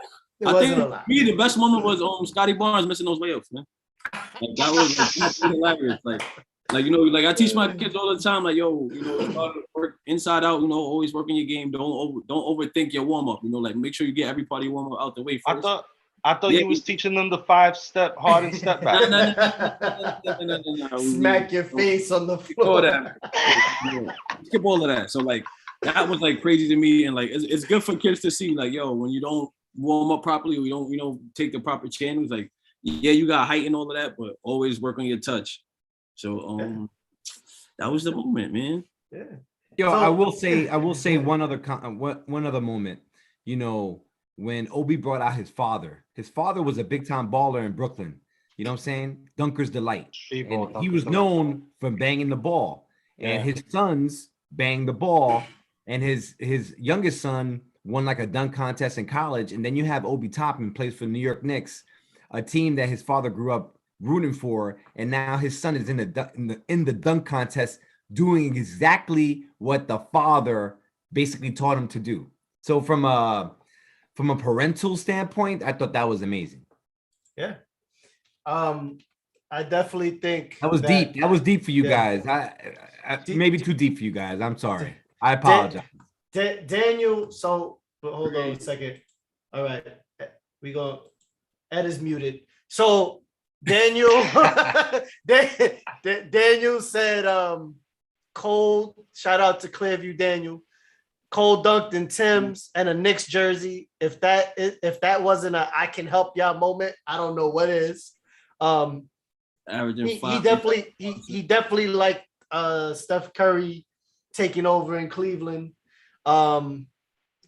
I think me the best moment was Scotty Barnes missing those layups, man. Like that was hilarious. Like you know, like I teach my kids all the time, like yo, you know, work inside out, you know, always work in your game. Don't overthink your warm up. You know, like make sure you get every part of your warm up out the way first. I thought you was teaching them the 5-step hard and step back. No. Smack your face on the floor. Skip all of that. So like that was like crazy to me, and like it's good for kids to see, like yo, when you don't warm up properly, or you don't take the proper channels, like yeah, you got height and all of that, but always work on your touch. So that was the moment, man. Yeah. Yo, I will say one other moment. You know, when Obi brought out his father was a big time baller in Brooklyn. You know what I'm saying? Dunker's delight. Street And ball he dunker was delight. known for banging the ball. And Yeah. his sons banged the ball. And his youngest son won like a dunk contest in college. And then you have Obi Toppin plays for New York Knicks, a team that his father grew up rooting for. And now his son is in the dunk contest doing exactly what the father basically taught him to do. So from a parental standpoint, I thought that was amazing. Yeah. I definitely think That was deep. That was deep for you yeah. guys. Maybe too deep for you guys. I'm sorry. I apologize. Daniel, so but hold on a second. All right. We go. Ed is muted. So Daniel Daniel said Cole, shout out to Clearview Daniel. Cole dunked in Tim's and a Knicks jersey. If that wasn't a I can help y'all moment, I don't know what is. Averaging He 5. definitely liked Steph Curry taking over in Cleveland, and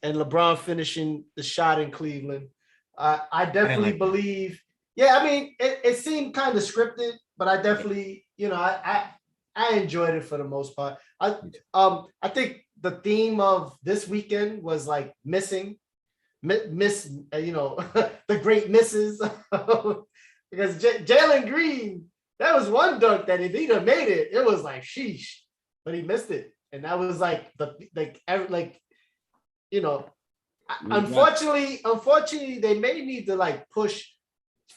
LeBron finishing the shot in Cleveland. I definitely believe. Yeah, I mean, it seemed kind of scripted, but I definitely, I enjoyed it for the most part. I think the theme of this weekend was like miss, the great misses. Because Jalen Green, that was one dunk that if he'd have made it, it was like sheesh, but he missed it, and that was like unfortunately, they may need to like push.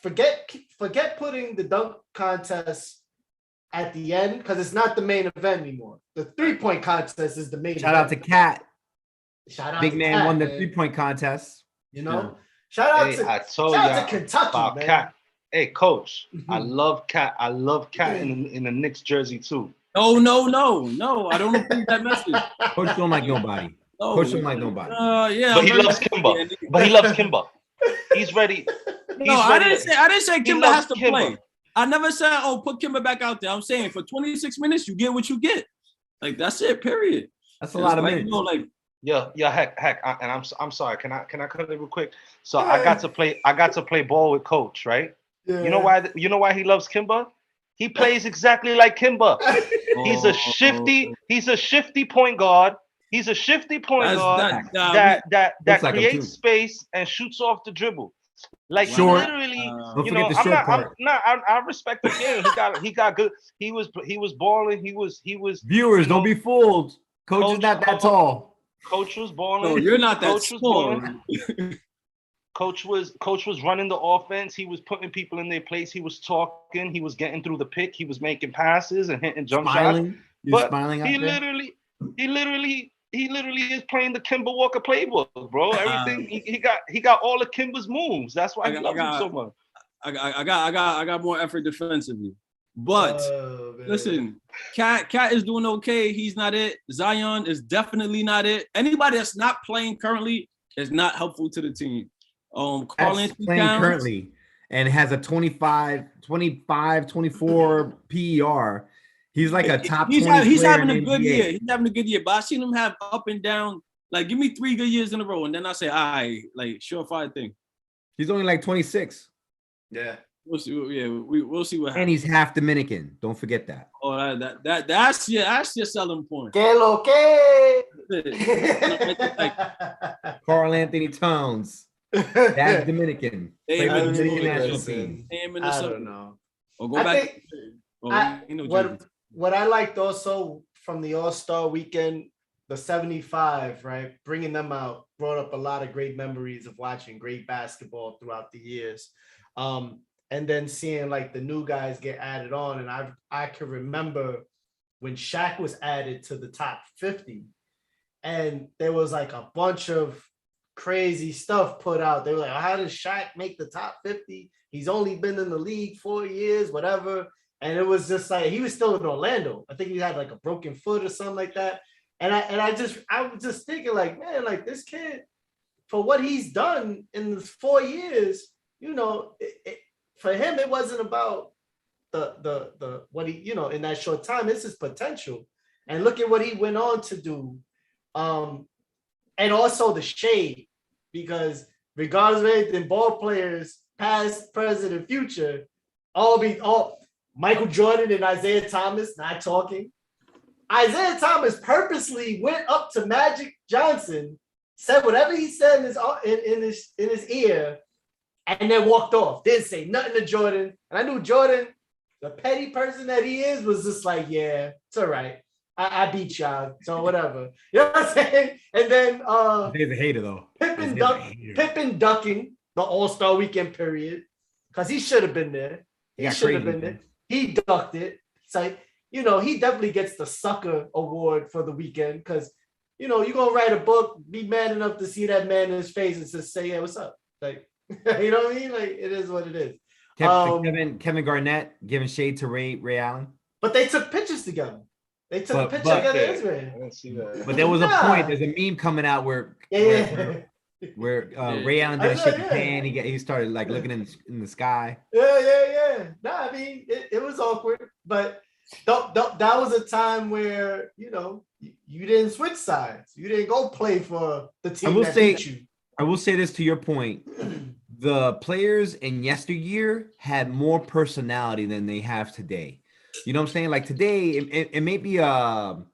Forget putting the dunk contest at the end because it's not the main event anymore. The 3-point contest is the main. Shout out to Cat. Big to man Cat, won the man. 3-point contest. Shout out to Kentucky, about man. Cat. Hey, coach, I love Cat. I love Cat in the Knicks jersey too. No, I don't approve that message. Coach don't like nobody. No. Coach don't like nobody. Yeah, but he loves Kemba. He's ready. I didn't say Kemba has to Kemba. play. I never said, put Kemba back out there. I'm saying for 26 minutes, you get what you get. Like that's it. Period. That's a lot of minutes. Heck. I'm sorry. Can I cut it real quick? So I got to play ball with Coach, right? Yeah. You know why he loves Kemba? He plays exactly like Kemba. He's a shifty point guard. He's a shifty point guard that creates space and shoots off the dribble. Like short. Literally, Don't forget the short part. I respect the game. He got good. He was balling. He was. Viewers, don't be fooled. Coach is not that tall. Coach was balling. No, you're not that tall. Coach was running the offense. He was putting people in their place. He was talking. He was getting through the pick. He was making passes and hitting jump shots. But he literally is playing the Kemba Walker playbook, bro. Everything he got all of Kemba's moves. That's why he loves him so much. I got more effort defensively. But listen, Cat is doing okay. He's not it. Zion is definitely not it. Anybody that's not playing currently is not helpful to the team. Carl Anthony playing Towns currently and has a 25, 24 PER. He's like a top 20 he's having a in good NBA. year. He's having a good year. But I've seen him have up and down. Like, give me 3 good years in a row, and then I say, all right, like, surefire thing. He's only like 26. Yeah. We'll see. Yeah, we'll see what happens. And he's half Dominican. Don't forget that. Oh, that's your selling point. Que lo que? Carl Anthony Towns. That's Dominican. Played with the Dominican national team. I don't know. Or go back. What I liked also from the All-Star weekend, the 75, right? Bringing them out brought up a lot of great memories of watching great basketball throughout the years. And then seeing like the new guys get added on. And I can remember when Shaq was added to the top 50 and there was like a bunch of crazy stuff put out. They were like, how does Shaq make the top 50? He's only been in the league 4 years, whatever. And it was just like, he was still in Orlando. I think he had like a broken foot or something like that. And I was just thinking like, man, like this kid, for what he's done in the 4 years, for him, it wasn't about the what he, in that short time, it's his potential. And look at what he went on to do. And also the shade, because regardless of anything, ball players, past, present, and future, Michael Jordan and Isaiah Thomas not talking. Isaiah Thomas purposely went up to Magic Johnson, said whatever he said in his ear, and then walked off. Didn't say nothing to Jordan. And I knew Jordan, the petty person that he is, was just like, yeah, it's all right. I beat y'all, so whatever. You know what I'm saying? And then He's a hater though. Pippen ducking the All-Star Weekend period because he should have been there. He should have been there. He ducked it. So, he definitely gets the sucker award for the weekend because, you're going to write a book, be man enough to see that man in his face and just say, yeah, what's up? Like, you know what I mean? Like, it is what it is. Kevin Garnett giving shade to Ray Allen. But they took pictures together. They took a picture together. I didn't see that. But there was a point. There's a meme coming out where Ray Allen did a shake his hand. He started like looking in the sky. Yeah. No, I mean it was awkward, but that was a time where you didn't switch sides. You didn't go play for the team that beat you. I will say this to your point. The players in yesteryear had more personality than they have today. You know what I'm saying? Like today, it may be the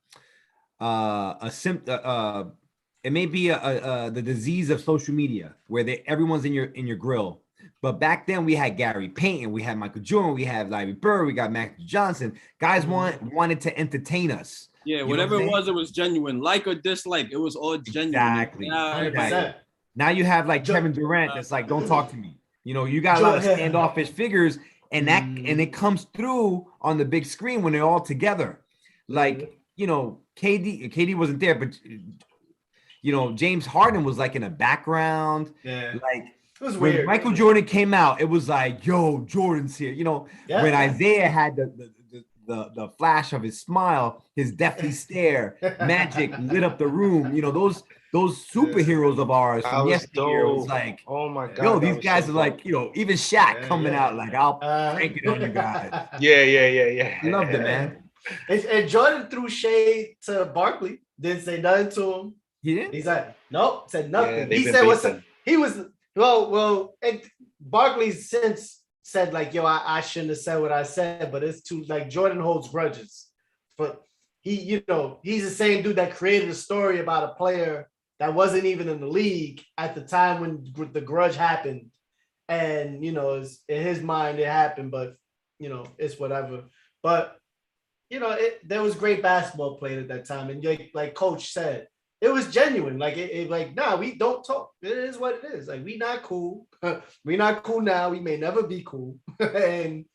disease of social media where everyone's in your grill. But back then we had Gary Payton, we had Michael Jordan, we had Larry Bird, we got Magic Johnson. Guys wanted to entertain us. Yeah, whatever it was genuine. Like or dislike, it was all genuine. Exactly. Now you have like Kevin Durant that's like, don't talk to me. You got a lot of standoffish figures. And it comes through on the big screen when they're all together. Like, KD wasn't there, but James Harden was like in the background. Yeah. Like it was weird. When Michael Jordan came out, it was like, yo, Jordan's here. When Isaiah had the flash of his smile, his deathly stare, Magic lit up the room. Those superheroes of ours from yesteryear was like, oh my god, yo, these guys are like, even Shaq coming out like, I'll crank it on you guys. Yeah. I loved it, man. And Jordan threw shade to Barkley. Didn't say nothing to him. He didn't. He's like, nope, said nothing. Yeah, he said what's up. He was and Barkley since said like, yo, I shouldn't have said what I said, but it's too like Jordan holds grudges. But he's the same dude that created a story about a player that wasn't even in the league at the time when the grudge happened. And, in his mind, it happened, but, it's whatever. But, there was great basketball played at that time. And like Coach said, it was genuine. Like, we don't talk. It is what it is. Like, we not cool. We not cool now. We may never be cool. And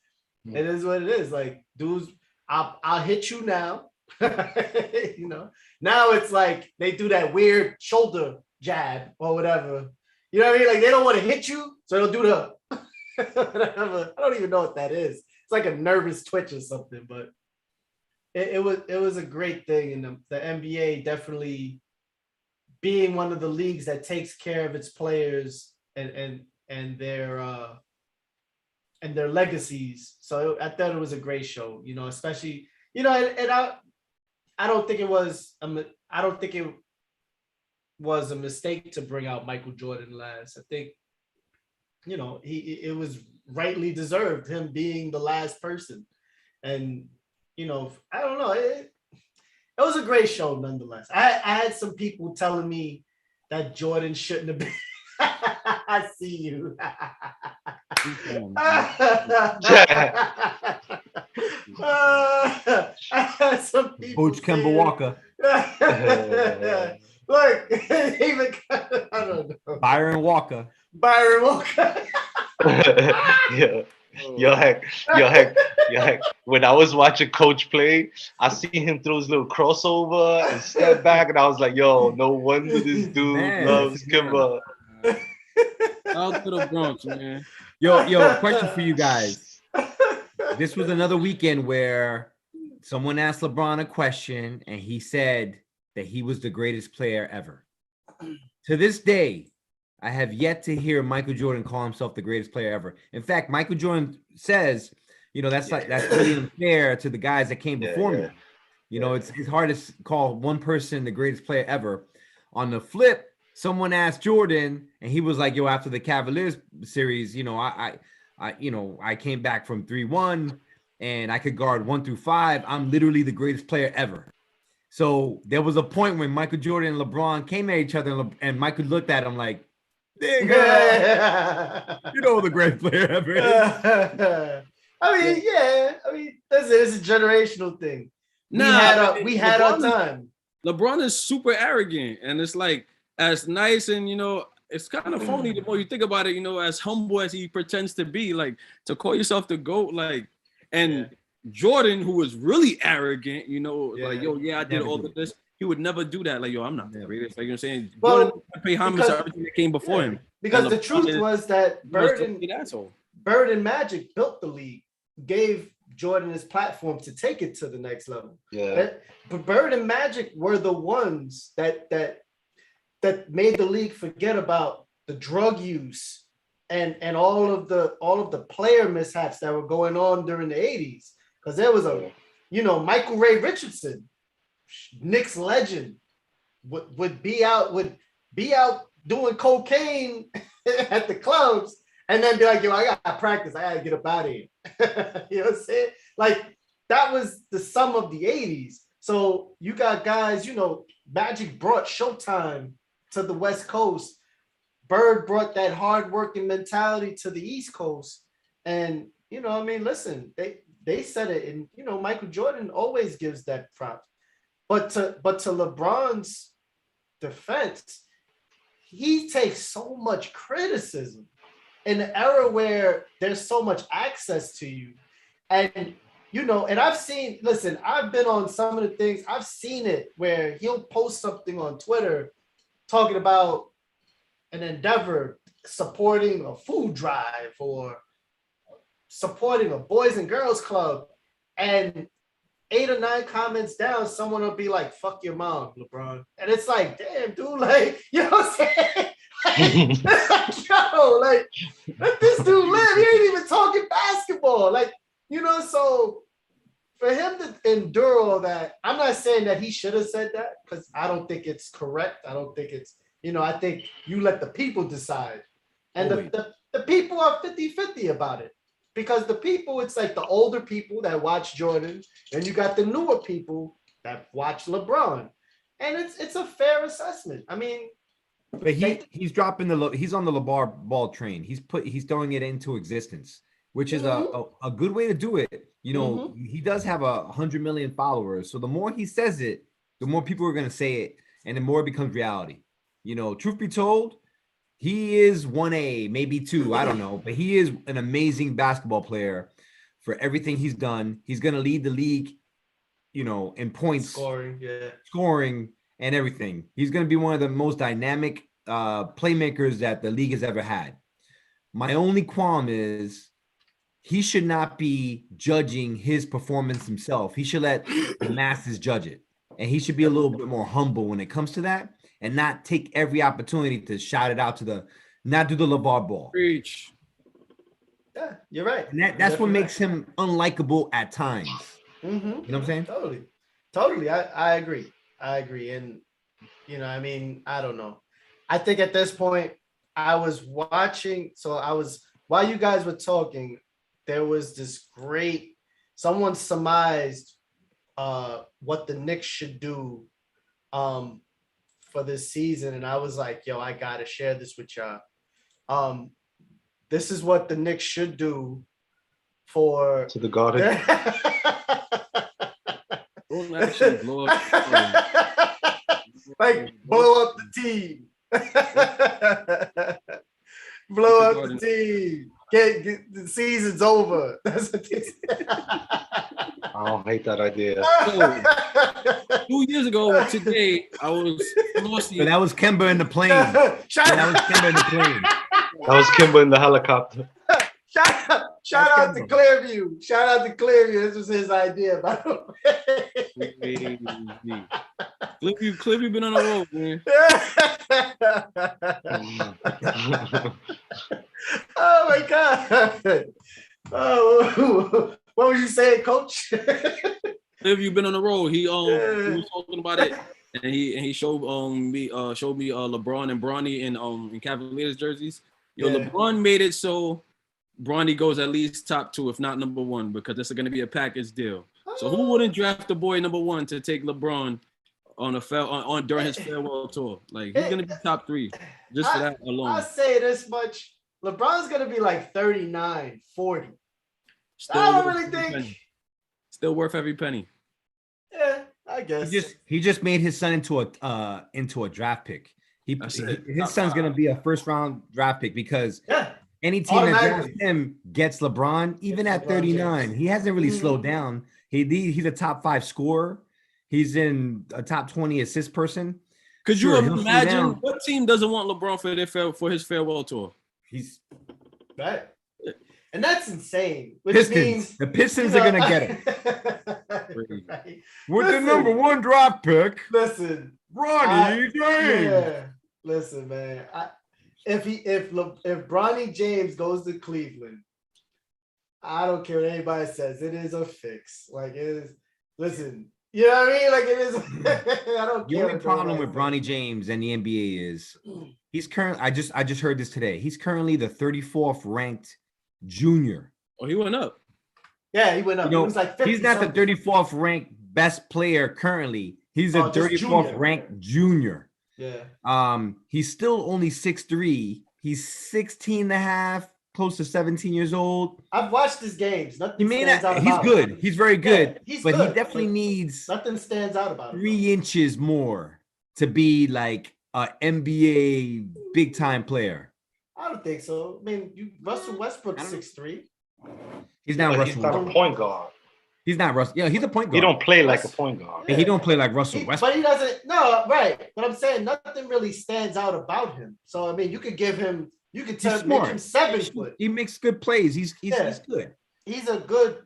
it is what it is. Like, dudes, I'll hit you now. Now it's like they do that weird shoulder jab or whatever. You know what I mean? Like they don't want to hit you, so they'll do the whatever. I don't even know what that is. It's like a nervous twitch or something, but it was a great thing. And the NBA definitely being one of the leagues that takes care of its players and their legacies. So I thought it was a great show, especially, I don't think it was a mistake to bring out Michael Jordan last. I think, it was rightly deserved, him being the last person. And, I don't know. It was a great show nonetheless. I had some people telling me that Jordan shouldn't have been. I see you. Some people Coach Kemba Walker. Look, even I don't know. Byron Walker. Yeah. Yo, heck. When I was watching Coach play, I see him throw his little crossover and step back, and I was like, yo, no wonder this dude loves Kemba. Out to the Bronx, man. Yo, question for you guys. This was another weekend where someone asked LeBron a question, and he said that he was the greatest player ever. To this day, I have yet to hear Michael Jordan call himself the greatest player ever. In fact, Michael Jordan says, that's really unfair to the guys that came before me. It's hard to call one person the greatest player ever. On the flip, someone asked Jordan, and he was like, after the Cavaliers series, I I came back from 3-1 and I could guard 1 through 5. I'm literally the greatest player ever. So there was a point when Michael Jordan and LeBron came at each other, and Michael looked at him like, nigga, you know the greatest player ever is. I mean, it's a generational thing. We had our time. LeBron is super arrogant, and it's like as nice and it's kind of phony the more you think about it. As humble as he pretends to be, like to call yourself the GOAT, like and. Yeah. Jordan, who was really arrogant, like, I did all of this. He would never do that. Like, I'm not the greatest. Like, you know what I'm saying? Well, Jordan pay homage to everything that came before him. Because the truth was that Bird and Magic built the league, gave Jordan his platform to take it to the next level. Yeah. But Bird and Magic were the ones that made the league forget about the drug use and all of the player mishaps that were going on during the 80s. Because there was Michael Ray Richardson, Knicks legend, would be out doing cocaine at the clubs and then be like, I got practice. I got to get up out of here. You know what I'm saying? Like, that was the sum of the 80s. So you got guys, Magic brought Showtime to the West Coast. Bird brought that hardworking mentality to the East Coast. And, listen, they said it, and Michael Jordan always gives that prop. But to LeBron's defense, he takes so much criticism in an era where there's so much access to you. And and I've been on some of the things, I've seen it where he'll post something on Twitter talking about an endeavor supporting a food drive or supporting a Boys and Girls Club, and 8 or 9 comments down, someone will be like, fuck your mom, LeBron. And it's like, damn, dude, like, you know what I'm saying? Like, let this dude live. He ain't even talking basketball. Like, so for him to endure all that, I'm not saying that he should have said that, because I don't think it's correct. I don't think it's, I think you let the people decide. And the people are 50-50 about it. Because the people, it's like the older people that watch Jordan, and you got the newer people that watch LeBron, and it's a fair assessment. I mean, but he's dropping he's on the LeBron ball train. He's throwing it into existence, which is a good way to do it. He does have 100 million followers, so the more he says it, the more people are going to say it, and the more it becomes reality. Truth be told, he is 1A, maybe 2, I don't know, but he is an amazing basketball player for everything he's done. He's going to lead the league, in points, scoring and everything. He's going to be one of the most dynamic playmakers that the league has ever had. My only qualm is he should not be judging his performance himself. He should let the masses judge it. And he should be a little bit more humble when it comes to that, and not take every opportunity to shout it out not do the LeVar ball. Preach. Yeah, you're right. And that's what makes him unlikable at times. Mm-hmm. You know what I'm saying? Totally. I agree. And, I don't know. I think at this point I was watching. While you guys were talking, there was this someone surmised what the Knicks should do for this season, and I was like, I gotta share this with y'all. This is what the Knicks should do to the Garden. Like, blow up the team. Blow up the team. Get the season's over. That's what they said. I don't hate that idea. 2 years ago today, I was lost. But that was Kemba in the plane. That was Kemba in the plane. That was Kemba in the helicopter. Shout out to Clearview. This was his idea, by the way. Clearview been on the road, man. Oh my God. Oh, what was you saying, Coach? Clearview been on the road. He was talking about it, and he showed me LeBron and Bronny in Cavaliers jerseys. LeBron made it so Bronny goes at least top 2, if not number 1, because this is going to be a package deal. So who wouldn't draft the boy number 1 to take LeBron on during his farewell tour? Like, he's going to be top 3 just for that alone. I'll say this much. LeBron's going to be like 39, 40. Still I don't worth really every think. penny. Still worth every penny. Yeah, I guess. He just made his son into a draft pick. His son's gonna be a first round draft pick because any team that drafts him gets LeBron, even at 39. James. He hasn't really slowed down. He's a top 5 scorer. He's in a top 20 assist person. Could you imagine what team doesn't want LeBron for his farewell tour? He's right. And that's insane. Which Pistons. means The Pistons are gonna get it. Right. With the number 1 draft pick. Listen, Bronny James. Yeah, listen, man. If Bronny James goes to Cleveland, I don't care what anybody says. It is a fix. Like, it is. Listen, you know what I mean? Like, it is. I don't care. The only problem with Bronny James and the NBA is he's currently. I just heard this today. He's currently the 34th ranked junior. Oh, he went up. Yeah, he went up. You know, he was like 50 he's not the 34th ranked best player currly. He's a 34th ranked junior. Yeah. He's still only 6'3". He's 16 and a half, close to 17 years old. I've watched his games. Nothing stands out he's about good. him. He's very good. Yeah, but he definitely needs nothing stands out about him. 3 inches more to be like an NBA big time player. I don't think so. I mean, Russell Westbrook's 6'3". He's not Russell. He's not a point guard. He's not Russell. Yeah, he's a point guard. He don't play like a point guard. Yeah. He don't play like Russell Westbrook. But he doesn't. No, right. But I'm saying nothing really stands out about him. So I mean, you could give him. You could make him 7 foot. He makes good plays. He's good. He's a good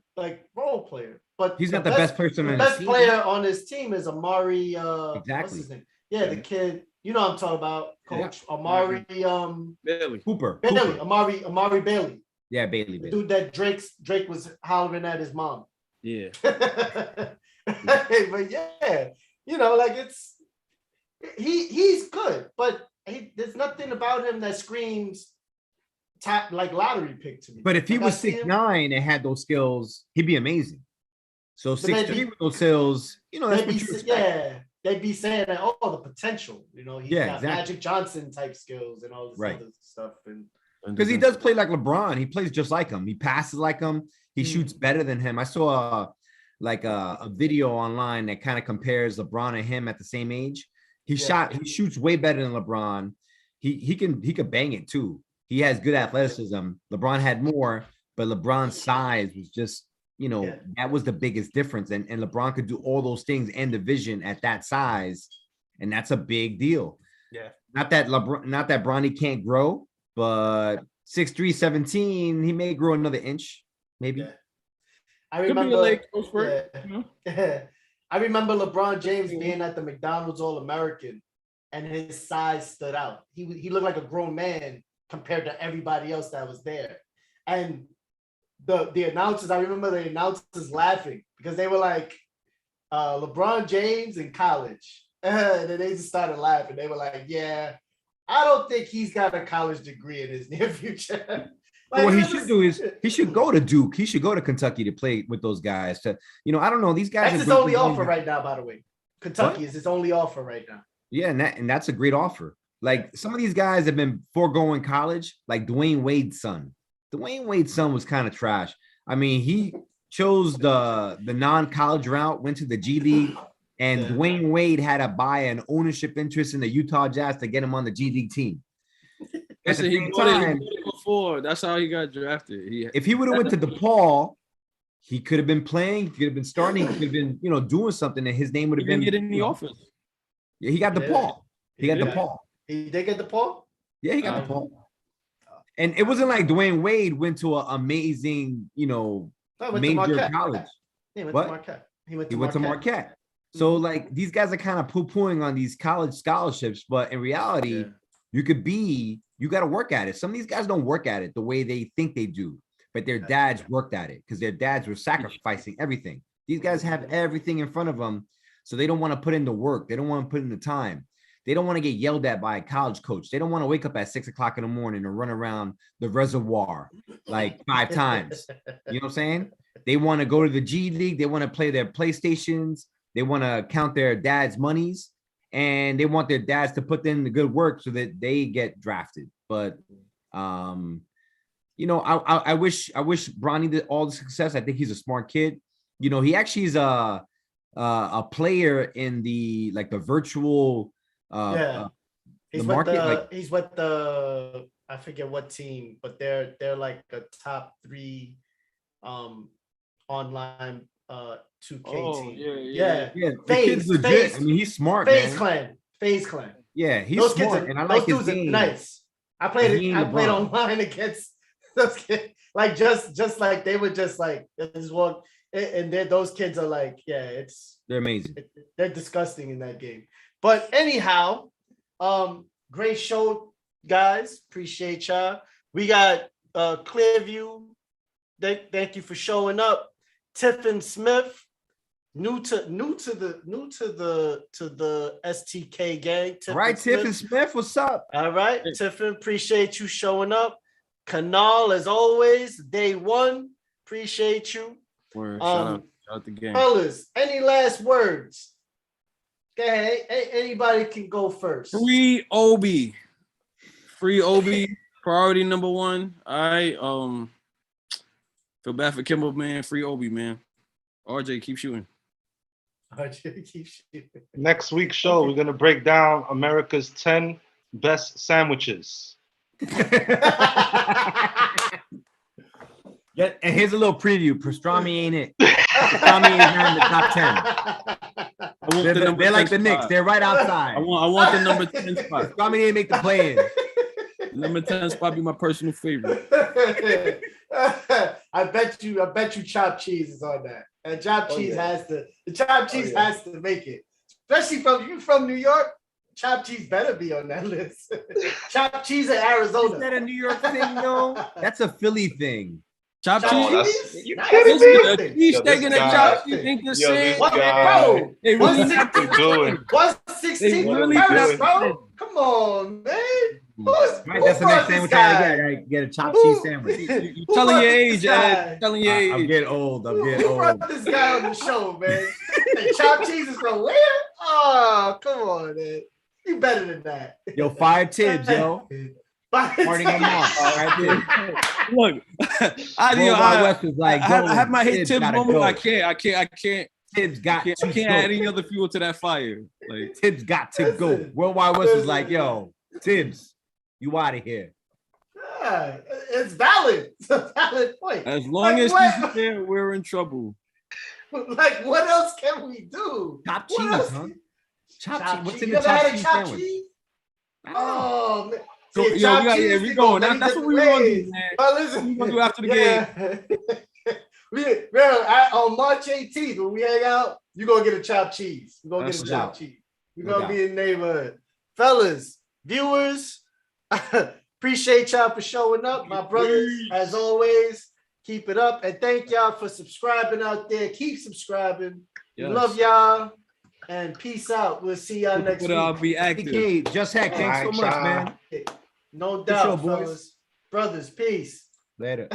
role player. But he's not the best person. The best player on his team is Amari. Exactly. What's his name? Yeah, the kid. You know what I'm talking about, Coach Amari. Bailey. Cooper. Amari Bailey. Yeah, Bailey. The dude that Drake was hollering at his mom. Yeah. But yeah, like he's good, but there's nothing about him that screams top like lottery pick to me. But if he was 6'9" and had those skills, he'd be amazing. So 6'3" with those skills, that's what you expect. Yeah, they'd be saying that, the potential, he's got exactly. Magic Johnson type skills and all this other stuff. And because he does play like LeBron, he plays just like him. He passes like him. He shoots better than him. I saw a video online that kind of compares LeBron and him at the same age. He shoots way better than LeBron. He could bang it too. He has good athleticism. LeBron had more, but LeBron's size was just, that was the biggest difference. And LeBron could do all those things and the vision at that size, and that's a big deal. Yeah. Not that Bronny can't grow, but 6'3", 17, he may grow another inch, maybe. Yeah. I remember I remember LeBron James being at the McDonald's All-American, and his size stood out. He looked like a grown man compared to everybody else that was there. And the announcers, I remember the announcers laughing because they were like, LeBron James in college. And then they just started laughing. They were like, yeah, I don't think he's got a college degree in his near future. What he should do is he should go to Duke. He should go to Kentucky to play with those guys. I don't know. These guys. That's his only offer right now, by the way. Kentucky is his only offer right now. Yeah, and that's a great offer. Like some of these guys have been foregoing college, like Dwayne Wade's son. Dwayne Wade's son was kind of trash. I mean, he chose the non-college route, went to the G League, and Dwayne Wade had to buy an ownership interest in the Utah Jazz to get him on the G League team. At the same time, before. That's how he got drafted. If he would have went to DePaul, he could have been playing. He could have been starting. He could have been, doing something, and his name would have been. Get in the office. Yeah, he got DePaul. He got DePaul. He did get DePaul. Yeah, he got DePaul. And it wasn't like Dwayne Wade went to an amazing, major college. He went to Marquette. He went to Marquette. So like these guys are kind of poo-pooing on these college scholarships, but in reality, you got to work at it. Some of these guys don't work at it the way they think they do, but their dads worked at it because their dads were sacrificing everything. These guys have everything in front of them, so they don't want to put in the work. They don't want to put in the time. They don't want to get yelled at by a college coach. They don't want to wake up at 6 o'clock in the morning and run around the reservoir like 5 times. You know what I'm saying? They want to go to the G League. They want to play their PlayStations. They want to count their dad's monies, and they want their dads to put in the good work so that they get drafted. But you know, I wish Bronny all the success. I think he's a smart kid. You know, he actually is a player in the virtual he's the with market. he's with the I forget what team, but they're like a top 3 online 2K team. Yeah. The kid's legit. FaZe, I mean, he's smart, FaZe man. Clan. Yeah, he's Those smart, kids and I like his dudes game. are nice. I played LeBron. online against those kids. Like just like they were just like this one, and those kids are like, They're amazing. They're disgusting in that game. But anyhow, great show, guys. Appreciate y'all. We got Clearview. Thank you for showing up. Tiffin Smith, new to the STK gang. Tiffin Smith, what's up? All right, Tiffin, appreciate you showing up. Kanal, as always, day one. Appreciate you. Shout out the game. Fellas, any last words? Okay, anybody can go first. Free Obi. Priority number 1. All right. Feel bad for Kemba, man. Free Obi, man. RJ, keep shooting. RJ, keep shooting. Next week's show, we're gonna break down America's 10 best sandwiches. Yeah, and here's a little preview. Pastrami ain't it. Pastrami is not in the top 10. They're like the Knicks. Spot. They're right outside. I want the number 10 spot. Pastrami didn't make the play-in. Number 10 spot be my personal favorite. I bet you chopped cheese is on that. And chopped cheese has to make it. Especially from New York. Chopped cheese better be on that list. Chopped cheese in Arizona. Is that a New York thing, though? That's a Philly thing. Chopped cheese? You kidding me? A cheese steak and a chopped cheese ain't the same. Bro, They really not doing. 116 really first, bro. Come on, man. Right, that's the next sandwich I gotta get. I get a chopped cheese sandwich. You telling your age, Ed. Telling your age. I'm getting old. Who brought this guy on the show, man? Hey, chopped cheese is from where? Oh, come on, man. You better than that. Yo, 5 Tibbs, yo. Parting them off. All right, look, West was like, I have my hit Tibbs moment. Go. I can't. Tibbs got to I can't add any other fuel to that fire. Like Tibbs got to go. Worldwide West was like, yo, Tibbs, you out of here. Yeah, it's valid. It's a valid point. As long as he's there, we're in trouble. Like, what else can we do? Chopped cheese, huh? Chopped cheese. What's in you the never had chopped a cheese chopped sandwich? cheese? Oh, man. So, See, yo, we going. That's what we gonna do, man. Listen, we gonna do after the game. On March 18th, when we hang out, you're gonna get a chopped cheese. We're gonna get a chopped cheese. We're gonna be in the neighborhood. Fellas, viewers, appreciate y'all for showing up. My brothers, as always, keep it up. And thank y'all for subscribing out there. Keep subscribing. Yes. Love y'all. And peace out. We'll see y'all next week. I'll be active. STK, Just.Hek, thanks so much, man. No doubt, boys. fellas. Brothers, peace. Later.